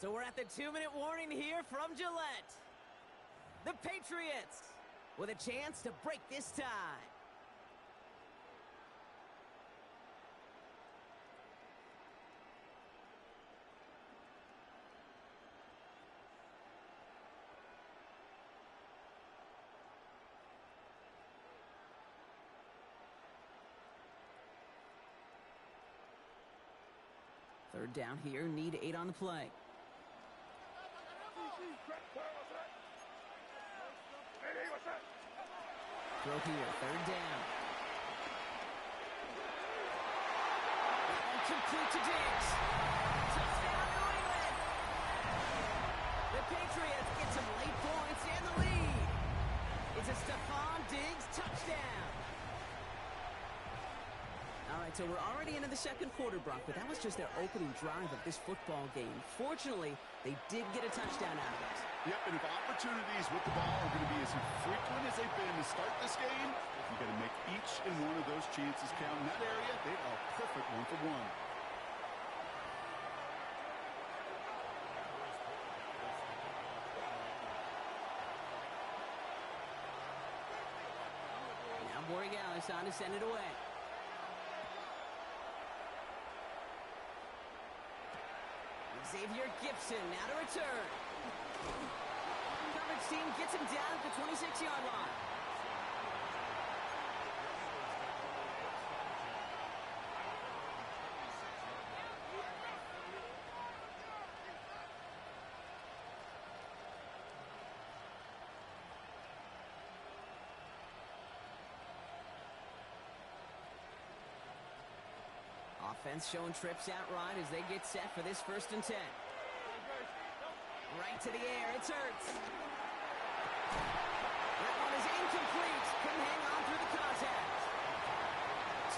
So we're at the 2-minute warning here from Gillette. The Patriots with a chance to break this tie. Third down here, need 8 on the play. Throw here, 3rd down. Complete to Diggs. Touchdown, New England. The Patriots get some late points and the lead. It's a Stephon Diggs touchdown. All right, so we're already into the 2nd quarter, Brock, but that was just their opening drive of this football game. Fortunately, they did get a touchdown out of it. Yep, and if opportunities with the ball are going to be as infrequent as they've been to start this game, you've got to make each and one of those chances count. In that area, they are perfect 1-for-1. Now Borregales on to send it away. Xavier Gibson now to return. Coverage team gets him down at the 26-yard line. Offense showing trips out right as they get set for this 1st and 10. Right to the air, it's Hurts. That one is incomplete. Couldn't hang on through the contact.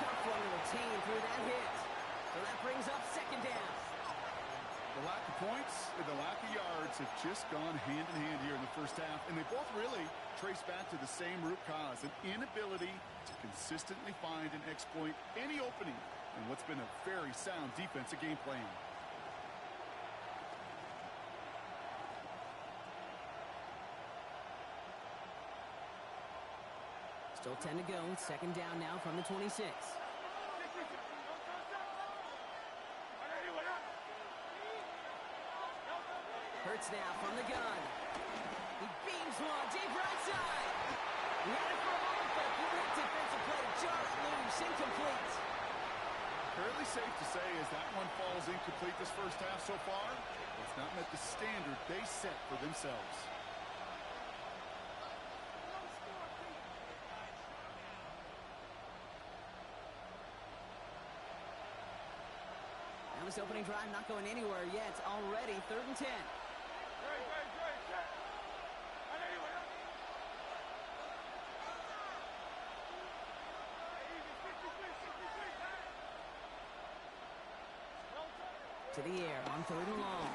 Tough one to retain through that hit. So that brings up 2nd down. The lack of points and the lack of yards have just gone hand in hand here in the 1st half, and they both really trace back to the same root cause, an inability to consistently find and exploit any opening in what's been a very sound defensive game plan. Still 10 to go. 2nd down now from the 26. Hurts now from the gun. He beams one. Deep right side. He had it for a moment, but a great defensive play to jar it loose. Incomplete. Fairly safe to say as that one falls incomplete this 1st half so far, it's not met the standard they set for themselves. Now this opening drive not going anywhere yet. Already 3rd and 10. To the air on 3rd and long.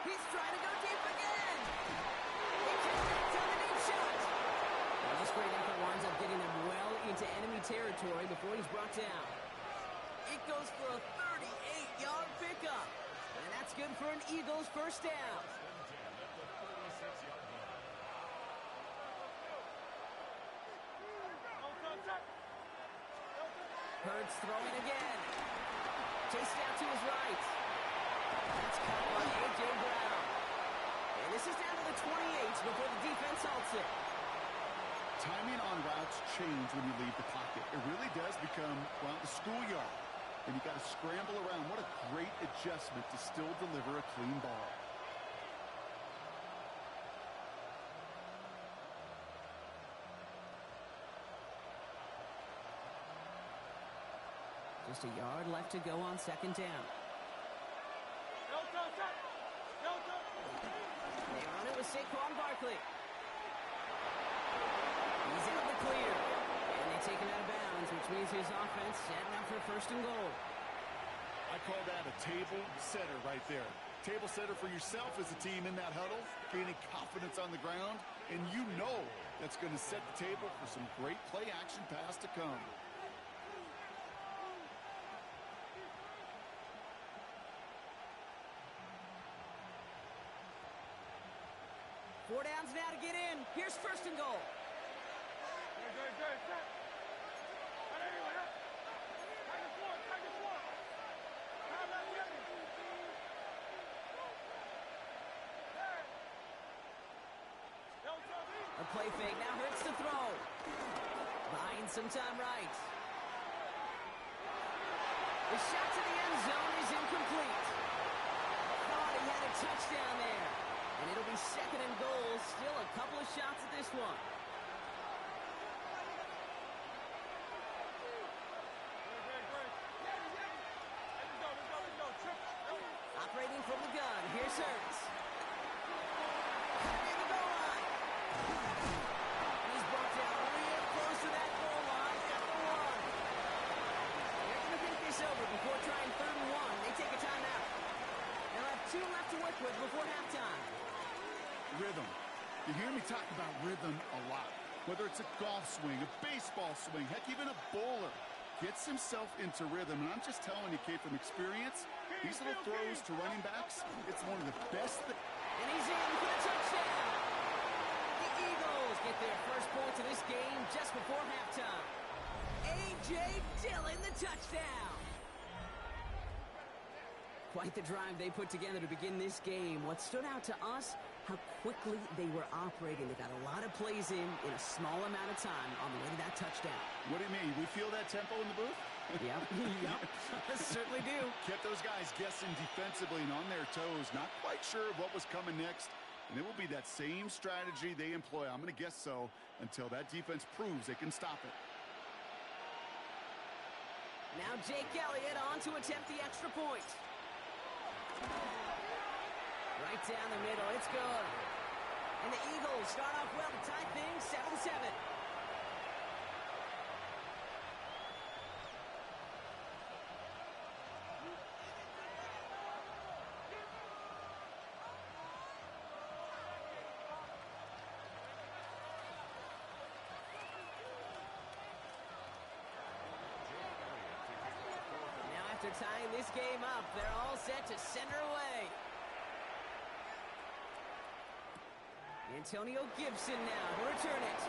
He's trying to go deep again. He connects on the deep shot. Well, this great effort winds up getting them well into enemy territory before he's brought down. It goes for a 38-yard pickup. And that's good for an Eagles 1st down. Hurts throwing again. Chased out to his right. That's caught by A.J. Brown. And this is down to the 28 before the defense halts it. Timing on routes change when you leave the pocket. It really does become, well, the schoolyard. And you got to scramble around. What a great adjustment to still deliver a clean ball. Just a yard left to go on 2nd down. They run it with Saquon Barkley. He's out of the clear. And they take him out of bounds, which means his offense setting up for 1st and goal. I call that a table setter right there. Table setter for yourself as a team in that huddle, gaining confidence on the ground, and you know that's going to set the table for some great play action pass to come. 4 downs now to get in. Here's 1st and goal. A play fake now Hurts to throw. Buying some time right. The shot to the end zone is incomplete. Thought he had a touchdown there. And it'll be 2nd and goal. Still a couple of shots at this one. Operating from the gun. Here's Hurts. Near the goal line. He's brought down real close to that goal line at the 1. They're going to think this over before trying 3rd and 1. They take a timeout. They'll have 2 left to work with before halftime. Rhythm. You hear me talk about rhythm a lot. Whether it's a golf swing, a baseball swing, heck, even a bowler gets himself into rhythm. And I'm just telling you, Kate, from experience, these little throws to running backs, it's one of the best. And he's in for the touchdown. The Eagles get their first points of this game just before halftime. A.J. Dillon, the touchdown. Quite the drive they put together to begin this game. What stood out to us, how quickly they were operating. They got a lot of plays in a small amount of time on the way to that touchdown. What do you mean? We feel that tempo in the booth? Yep, yep, certainly do. Kept those guys guessing defensively and on their toes, not quite sure of what was coming next. And it will be that same strategy they employ, I'm going to guess so, until that defense proves they can stop it. Now Jake Elliott on to attempt the extra point. Right down the middle, it's good. And the Eagles start off well to tie things 7-7. After tying this game up, they're all set to send her away. Antonio Gibson now to return it.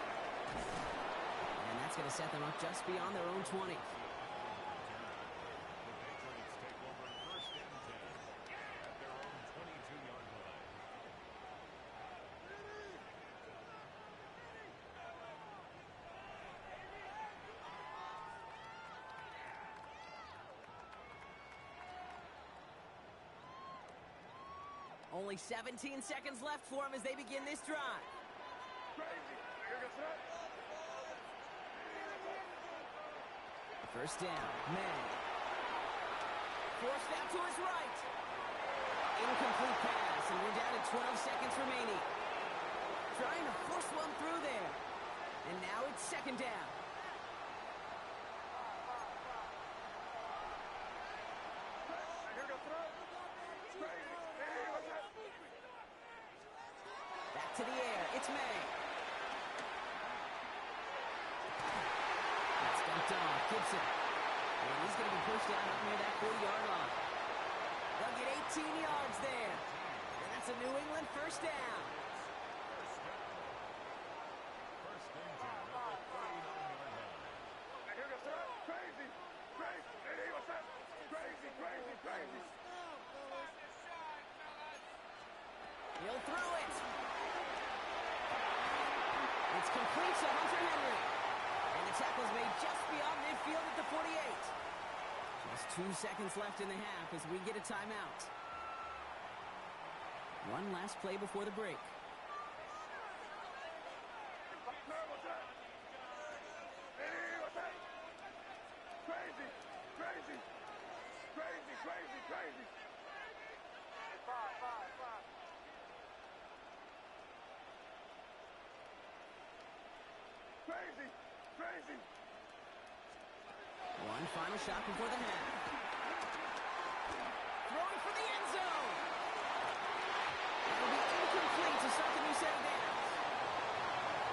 And that's going to set them up just beyond their own 20. Only 17 seconds left for him as they begin this drive. First down, May. Forced out to his right. Incomplete pass, and we're down to 12 seconds remaining. Trying to force one through there. And now it's second down. Back to the air, it's May. That's dumped off, Gibson. And he's going to be pushed out up near that 40-yard line. They'll get 18 yards there. And that's a New England first down. He'll throw it. It's complete to Hunter Henry. And the tackle's made just beyond midfield at the 48. Just 2 seconds left in the half as we get a timeout. One last play before the break. One final shot before the half. Throwing for the end zone. That'll be incomplete to start the new set of downs.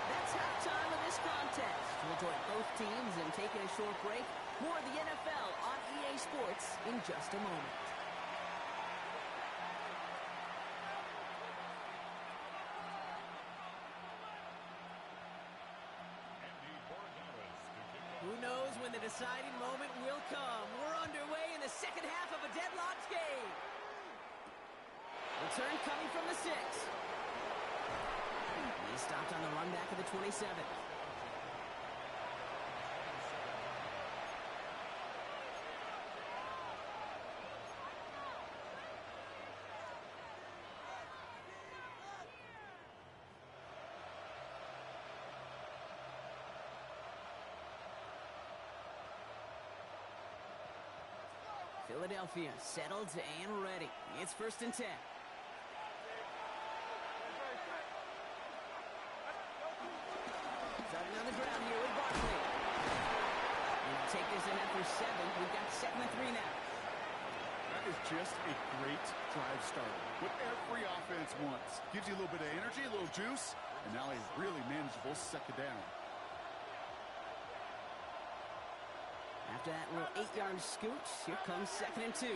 That's halftime of this contest. We'll join both teams in taking a short break. More of the NFL on EA Sports in just a moment. Who knows when the deciding moment will come? We're underway in the second half of a deadlocked game. Return coming from the 6. He stopped on the run back of the 27. Philadelphia settled and ready. It's 1st and 10. Starting on the ground here with Barkley. And they'll take this in after 7. We've got 2nd and 3 now. That is just a great drive starter. What every offense wants. Gives you a little bit of energy, a little juice, and now a really manageable second down. After that little 8-yard scooch, here comes 2nd and 2.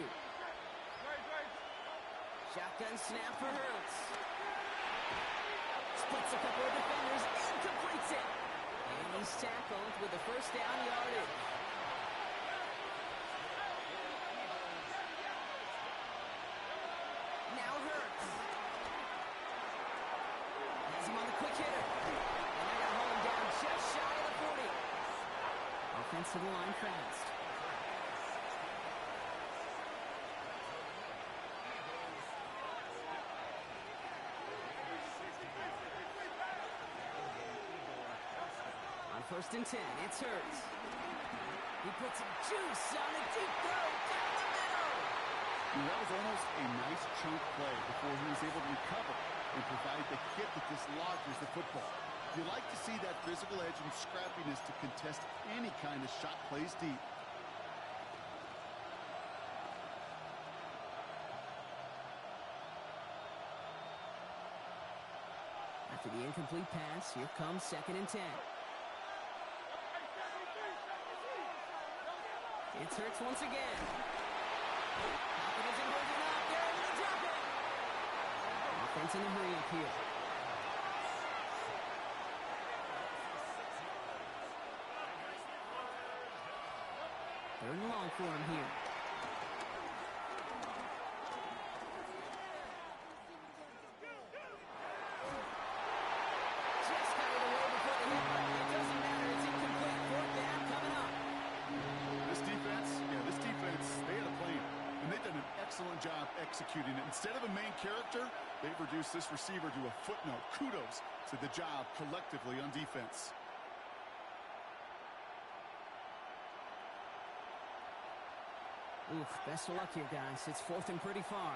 Shotgun snap for Hurts. Splits a couple of defenders and completes it. And he's tackled with the first down yardage. gets to the line fast. On 1st and 10, it's Hurts. He puts some juice on a deep throw down the middle. That was almost a nice chunk play before he was able to recover and provide the hit that dislodges the football. You like to see that physical edge and scrappiness to contest any kind of shot plays deep. After the incomplete pass, here comes 2nd and 10. It's Hurts once again. Pocket isn't holding up. They're able to drop it. Offense in a hurry up here. Third and long for him here. Just got it away before the hit button. It doesn't matter. It's incomplete. 4th down coming up. This defense, they had a plan, and they've done an excellent job executing it. Instead of a main character, they've reduced this receiver to a footnote. Kudos to the job collectively on defense. Oof, best of luck here, guys. It's 4th and pretty far.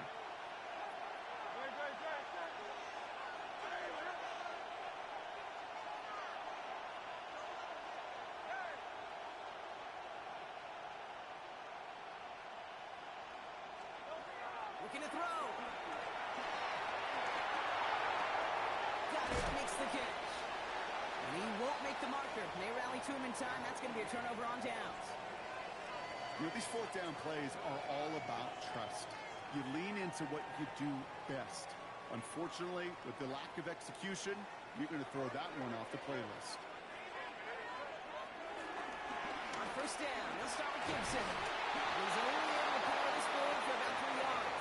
Looking to throw. Got it, makes the catch. And he won't make the marker. They rally to him in time. That's going to be a turnover on downs. You know, these 4th down plays are all about trust. You lean into what you do best. Unfortunately, with the lack of execution, you're going to throw that one off the playlist. On 1st down, they'll start with Gibson. He's only able to power this forward for about 3 yards.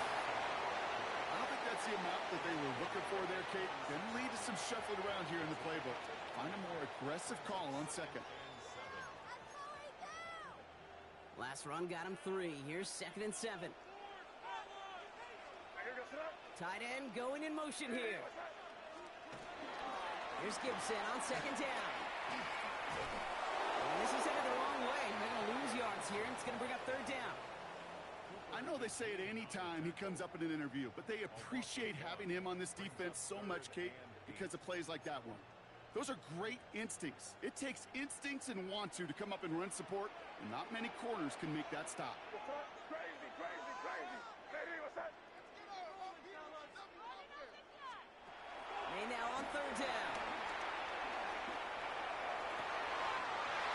I don't think that's the amount that they were looking for there, Kate. Then lead to some shuffling around here in the playbook. Find a more aggressive call on 2nd. Last run got him 3. Here's 2nd and 7. Tight end going in motion here. Here's Gibson on 2nd down. And this is headed the wrong way. They're going to lose yards here, and it's going to bring up 3rd down. I know they say it any time he comes up in an interview, but they appreciate having him on this defense so much, Kate, because of plays like that one. Those are great instincts. It takes instincts and want to come up and run support, and not many corners can make that stop. May now on 3rd down.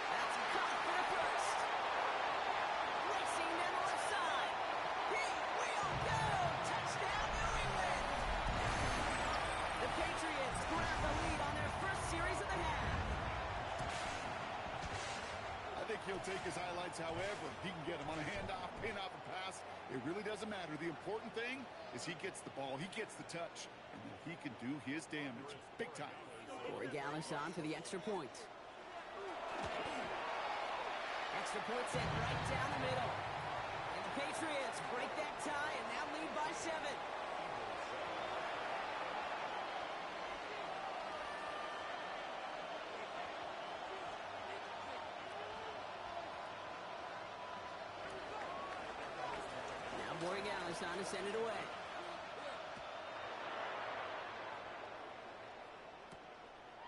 That's a cut for the first. Racing down the left side. He will go. Touchdown, New England. The Patriots grab the lead on their first series of the half. I think he'll take his highlights however he can get them on a handoff, pin-off, and pass. It really doesn't matter. The important thing is he gets the ball, he gets the touch, and then he can do his damage. Big time. Corey Gallis on for the extra point. Extra point set right down the middle. And the Patriots break that tie and now lead by 7. Corey Gallis on to send it away.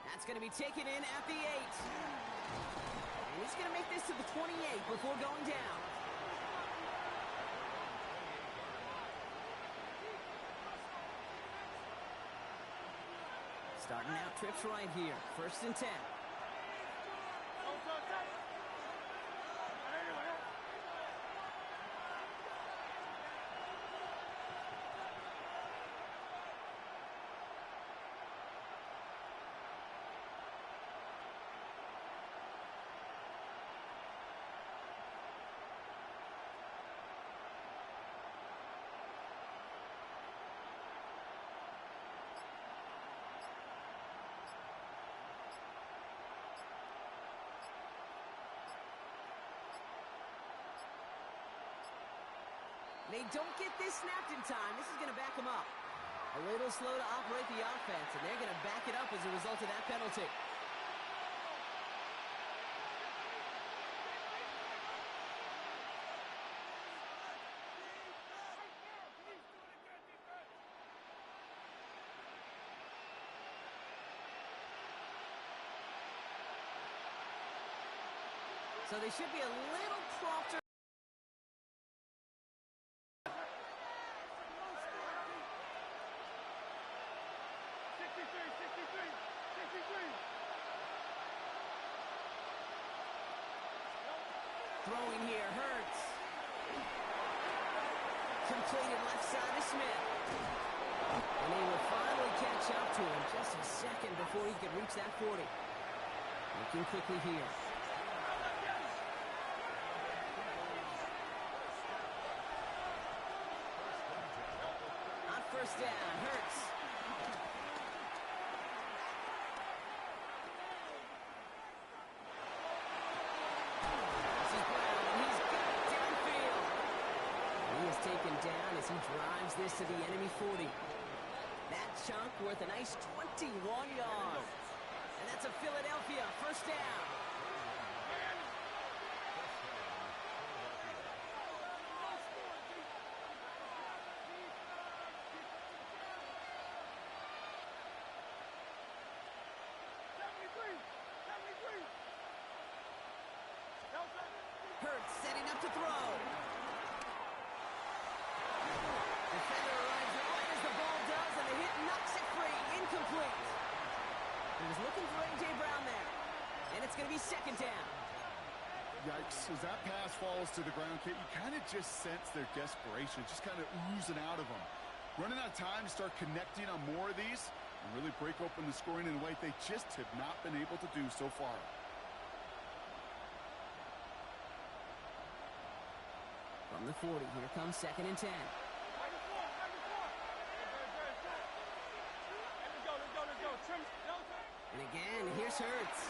That's going to be taken in at the 8. And he's going to make this to the 28 before going down. Starting out trips right here. 1st and 10. They don't get this snapped in time. This is going to back them up. A little slow to operate the offense, and they're going to back it up as a result of that penalty. So they should be a little prompter. Throwing here, Hurts. Completed left side to Smith. And he will finally catch up to him just a second before he could reach that 40. Looking quickly here. On first down, Hurts. Taken down as he drives this to the enemy 40. That chunk worth a nice 21 yards. And that's a Philadelphia first down. Hurts setting up to throw. Defender arrives right as the ball does, and the hit knocks it free. Incomplete. He was looking for A.J. Brown there. And it's going to be second down. Yikes. As that pass falls to the ground, Kate, you kind of just sense their desperation, just kind of oozing out of them. Running out of time to start connecting on more of these and really break open the scoring in a way they just have not been able to do so far. From the 40, here comes second and 10. And again, here's Hurts.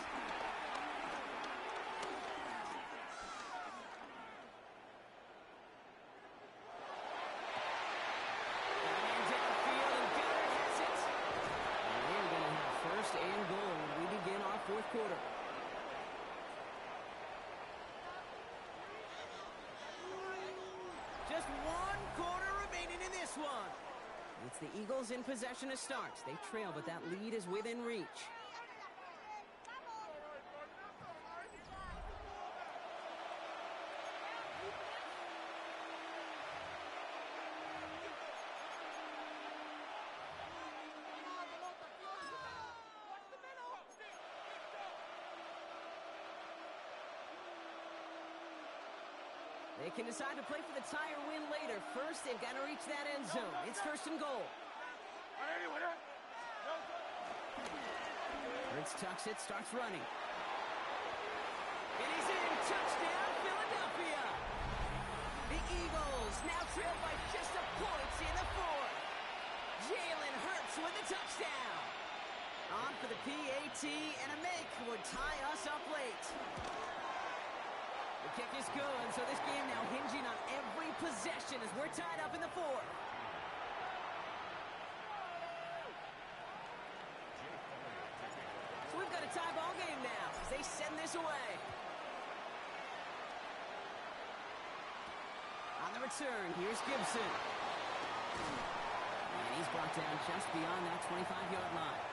Downfield, and Goddard has it. And we're going to have first and goal when we begin our fourth quarter. Just one quarter remaining in this one. It's the Eagles in possession to start. They trail, but that lead is within reach. They can decide to play for the tie or win later. First, they've got to reach that end zone. It's first and goal. Hurts tucks it, starts running. And he's in. Touchdown, Philadelphia. The Eagles now trail by just a point in the fourth. Jalen Hurts with the touchdown. On for the PAT, and a make would tie us up late. The kick is good, so this game now hinging on every possession as we're tied up in the fourth. So we've got a tie ball game now as they send this away. On the return, here's Gibson. And he's brought down just beyond that 25-yard line.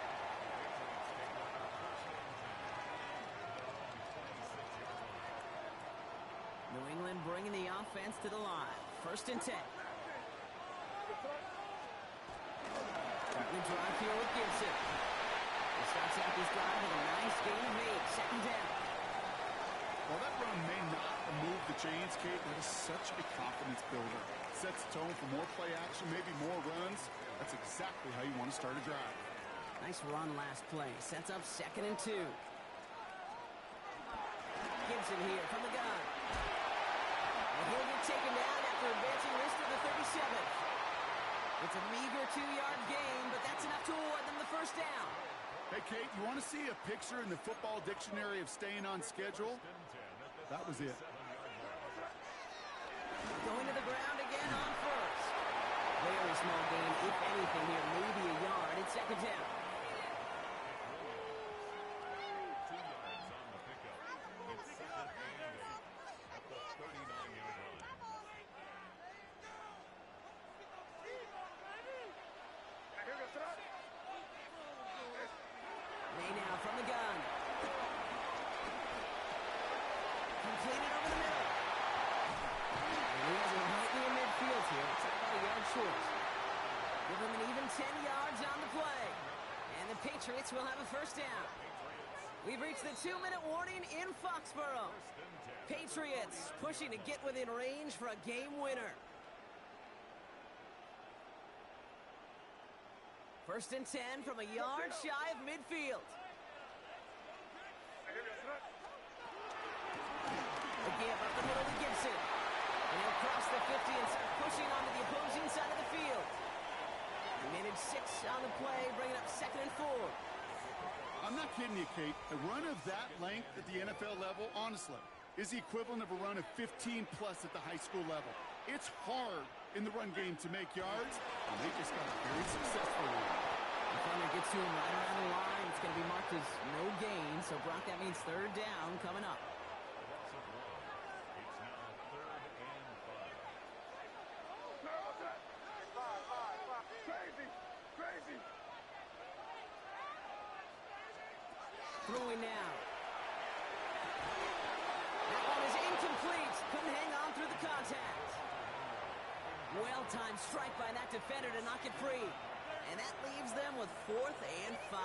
New England bringing the offense to the line. First and 10. Starting to drive here with Gibson. He starts out this drive with a nice gain of 8. Second down. While that run may not move the chains, Kate, that is such a confidence builder. Sets the tone for more play action, maybe more runs. That's exactly how you want to start a drive. Nice run last play. Sets up second and 2. Gibson here from the gun. And he'll get taken down after advancing this to the 37th. It's a meager 2-yard gain, but that's enough to award them the first down. Hey, Kate, you want to see a picture in the football dictionary of staying on schedule? That was it. Going to the ground again on Patriots will have a first down. We've reached the 2-minute warning in Foxborough. Patriots pushing to get within range for a game winner. First and 10 from a yard shy of midfield. The give up the middle to Gibson. And he'll cross the 50 and start pushing onto the opposing side of the field. Minute 6 on the play, bringing up 2nd and 4. I'm not kidding you, Kate. A run of that length at the NFL level, honestly, is the equivalent of a run of 15-plus at the high school level. It's hard in the run game to make yards, and they just got a very successful one. Defender gets to him right around the line. It's going to be marked as no gain, so Brock, that means 3rd down coming up. Throwing now. That one is incomplete. Couldn't hang on through the contact. Well-timed strike by that defender to knock it free. And that leaves them with 4th and 5.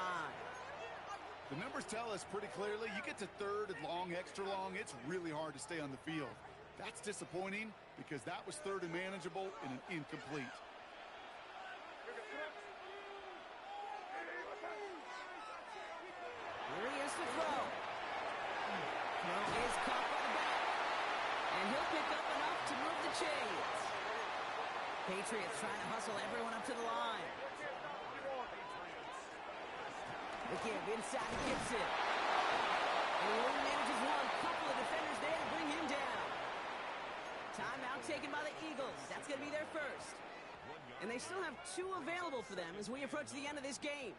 The numbers tell us pretty clearly, you get to 3rd and long, extra long, it's really hard to stay on the field. That's disappointing because that was 3rd and manageable and an incomplete. Here he is to throw. Throw is caught by the back. And he'll pick up enough to move the chains. Patriots trying to hustle everyone up to the line. The give inside to Gibson. And he only manages one. Couple of defenders there to bring him down. Timeout taken by the Eagles. That's going to be their first. And they still have 2 available for them as we approach the end of this game.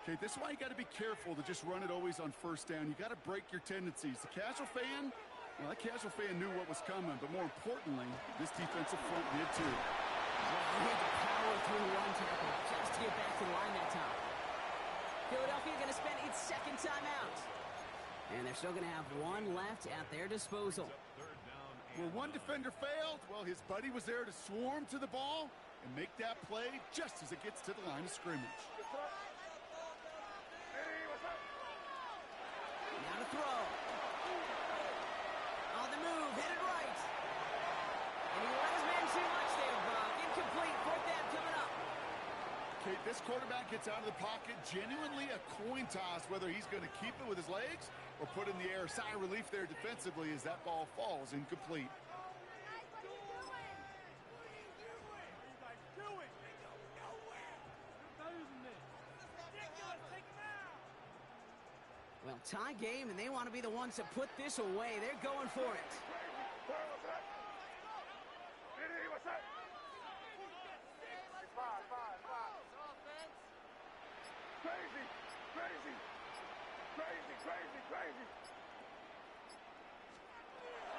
Okay, this is why you got to be careful to just run it always on 1st down. You got to break your tendencies. The casual fan, well, that casual fan knew what was coming, but more importantly, this defensive front did too. Well, he had to power through one tackle just to get back to the line that time. Philadelphia going to spend its 2nd timeout. And they're still going to have 1 left at their disposal. Where one defender failed, well, his buddy was there to swarm to the ball and make that play just as it gets to the line of scrimmage. Now to throw. On the move, headed right. And he let his man too much there, Brock. Incomplete, 4th down coming up. Kate, this quarterback gets out of the pocket, genuinely a coin toss whether he's going to keep it with his legs or put in the air. Sigh of relief there defensively as that ball falls incomplete. Well, tie game, and they want to be the ones to put this away. They're going for it.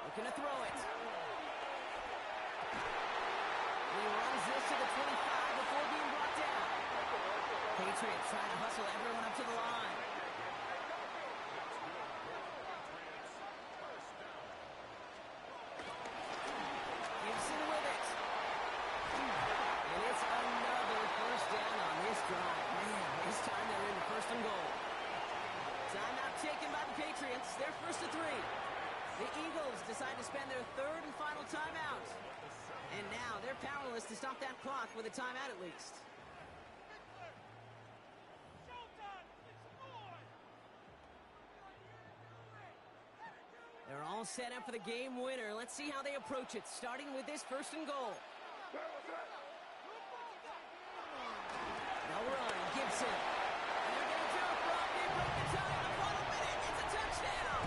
Looking to throw it. He runs this to the 25 before being brought down. Patriots trying to hustle everyone up to the line. Gibson with it. And it's another first down on this drive. Man, this time they're in the 1st and goal. Timeout taken by the Patriots. They're 1st and 3. The Eagles decide to spend their 3rd and final timeout. And now they're powerless to stop that clock with a timeout at least. They're all set up for the game winner. Let's see how they approach it, starting with this 1st and goal. They'll run. Gibson. And they're going to do it, Brock. They break the tie in the final minute. It's a touchdown.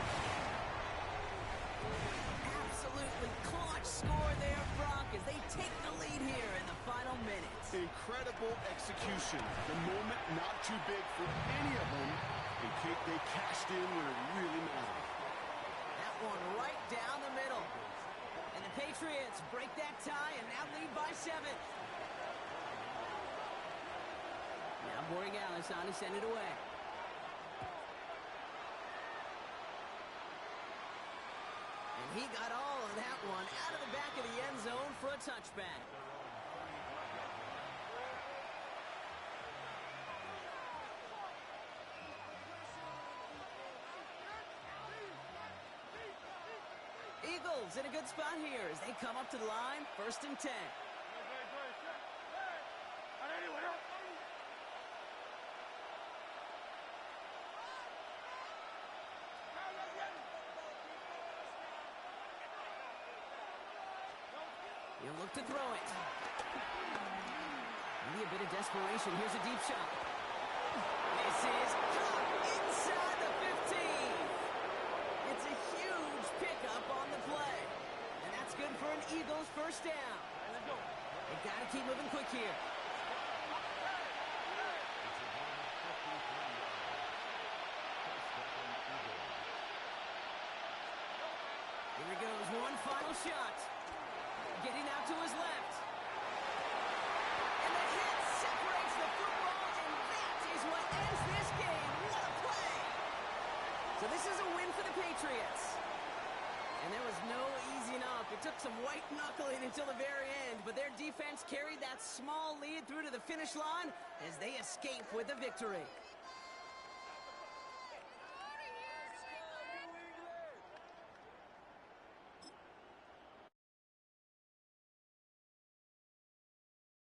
Absolutely clutch score there, Brock, as they take the lead here in the final minutes. Incredible execution. The moment not too big for any of them. And Kate, they cashed in when it really mattered. That one right down the middle. And the Patriots break that tie and now lead by 7. Now Borregales on to send it away. And he got all of that one out of the back of the end zone for a touchback. Eagles in a good spot here as they come up to the line, 1st and 10. He'll look to throw it. Maybe a bit of desperation. Here's a deep shot. This is caught inside the 15. It's a huge pickup on the play. And that's good for an Eagles first down. They've got to keep moving quick here. Here he goes. One final shot. Getting out to his left. And the hit separates the football, and that is what ends this game. What a play! So this is a win for the Patriots. And there was no easing up. It took some white knuckling until the very end, but their defense carried that small lead through to the finish line as they escape with the victory.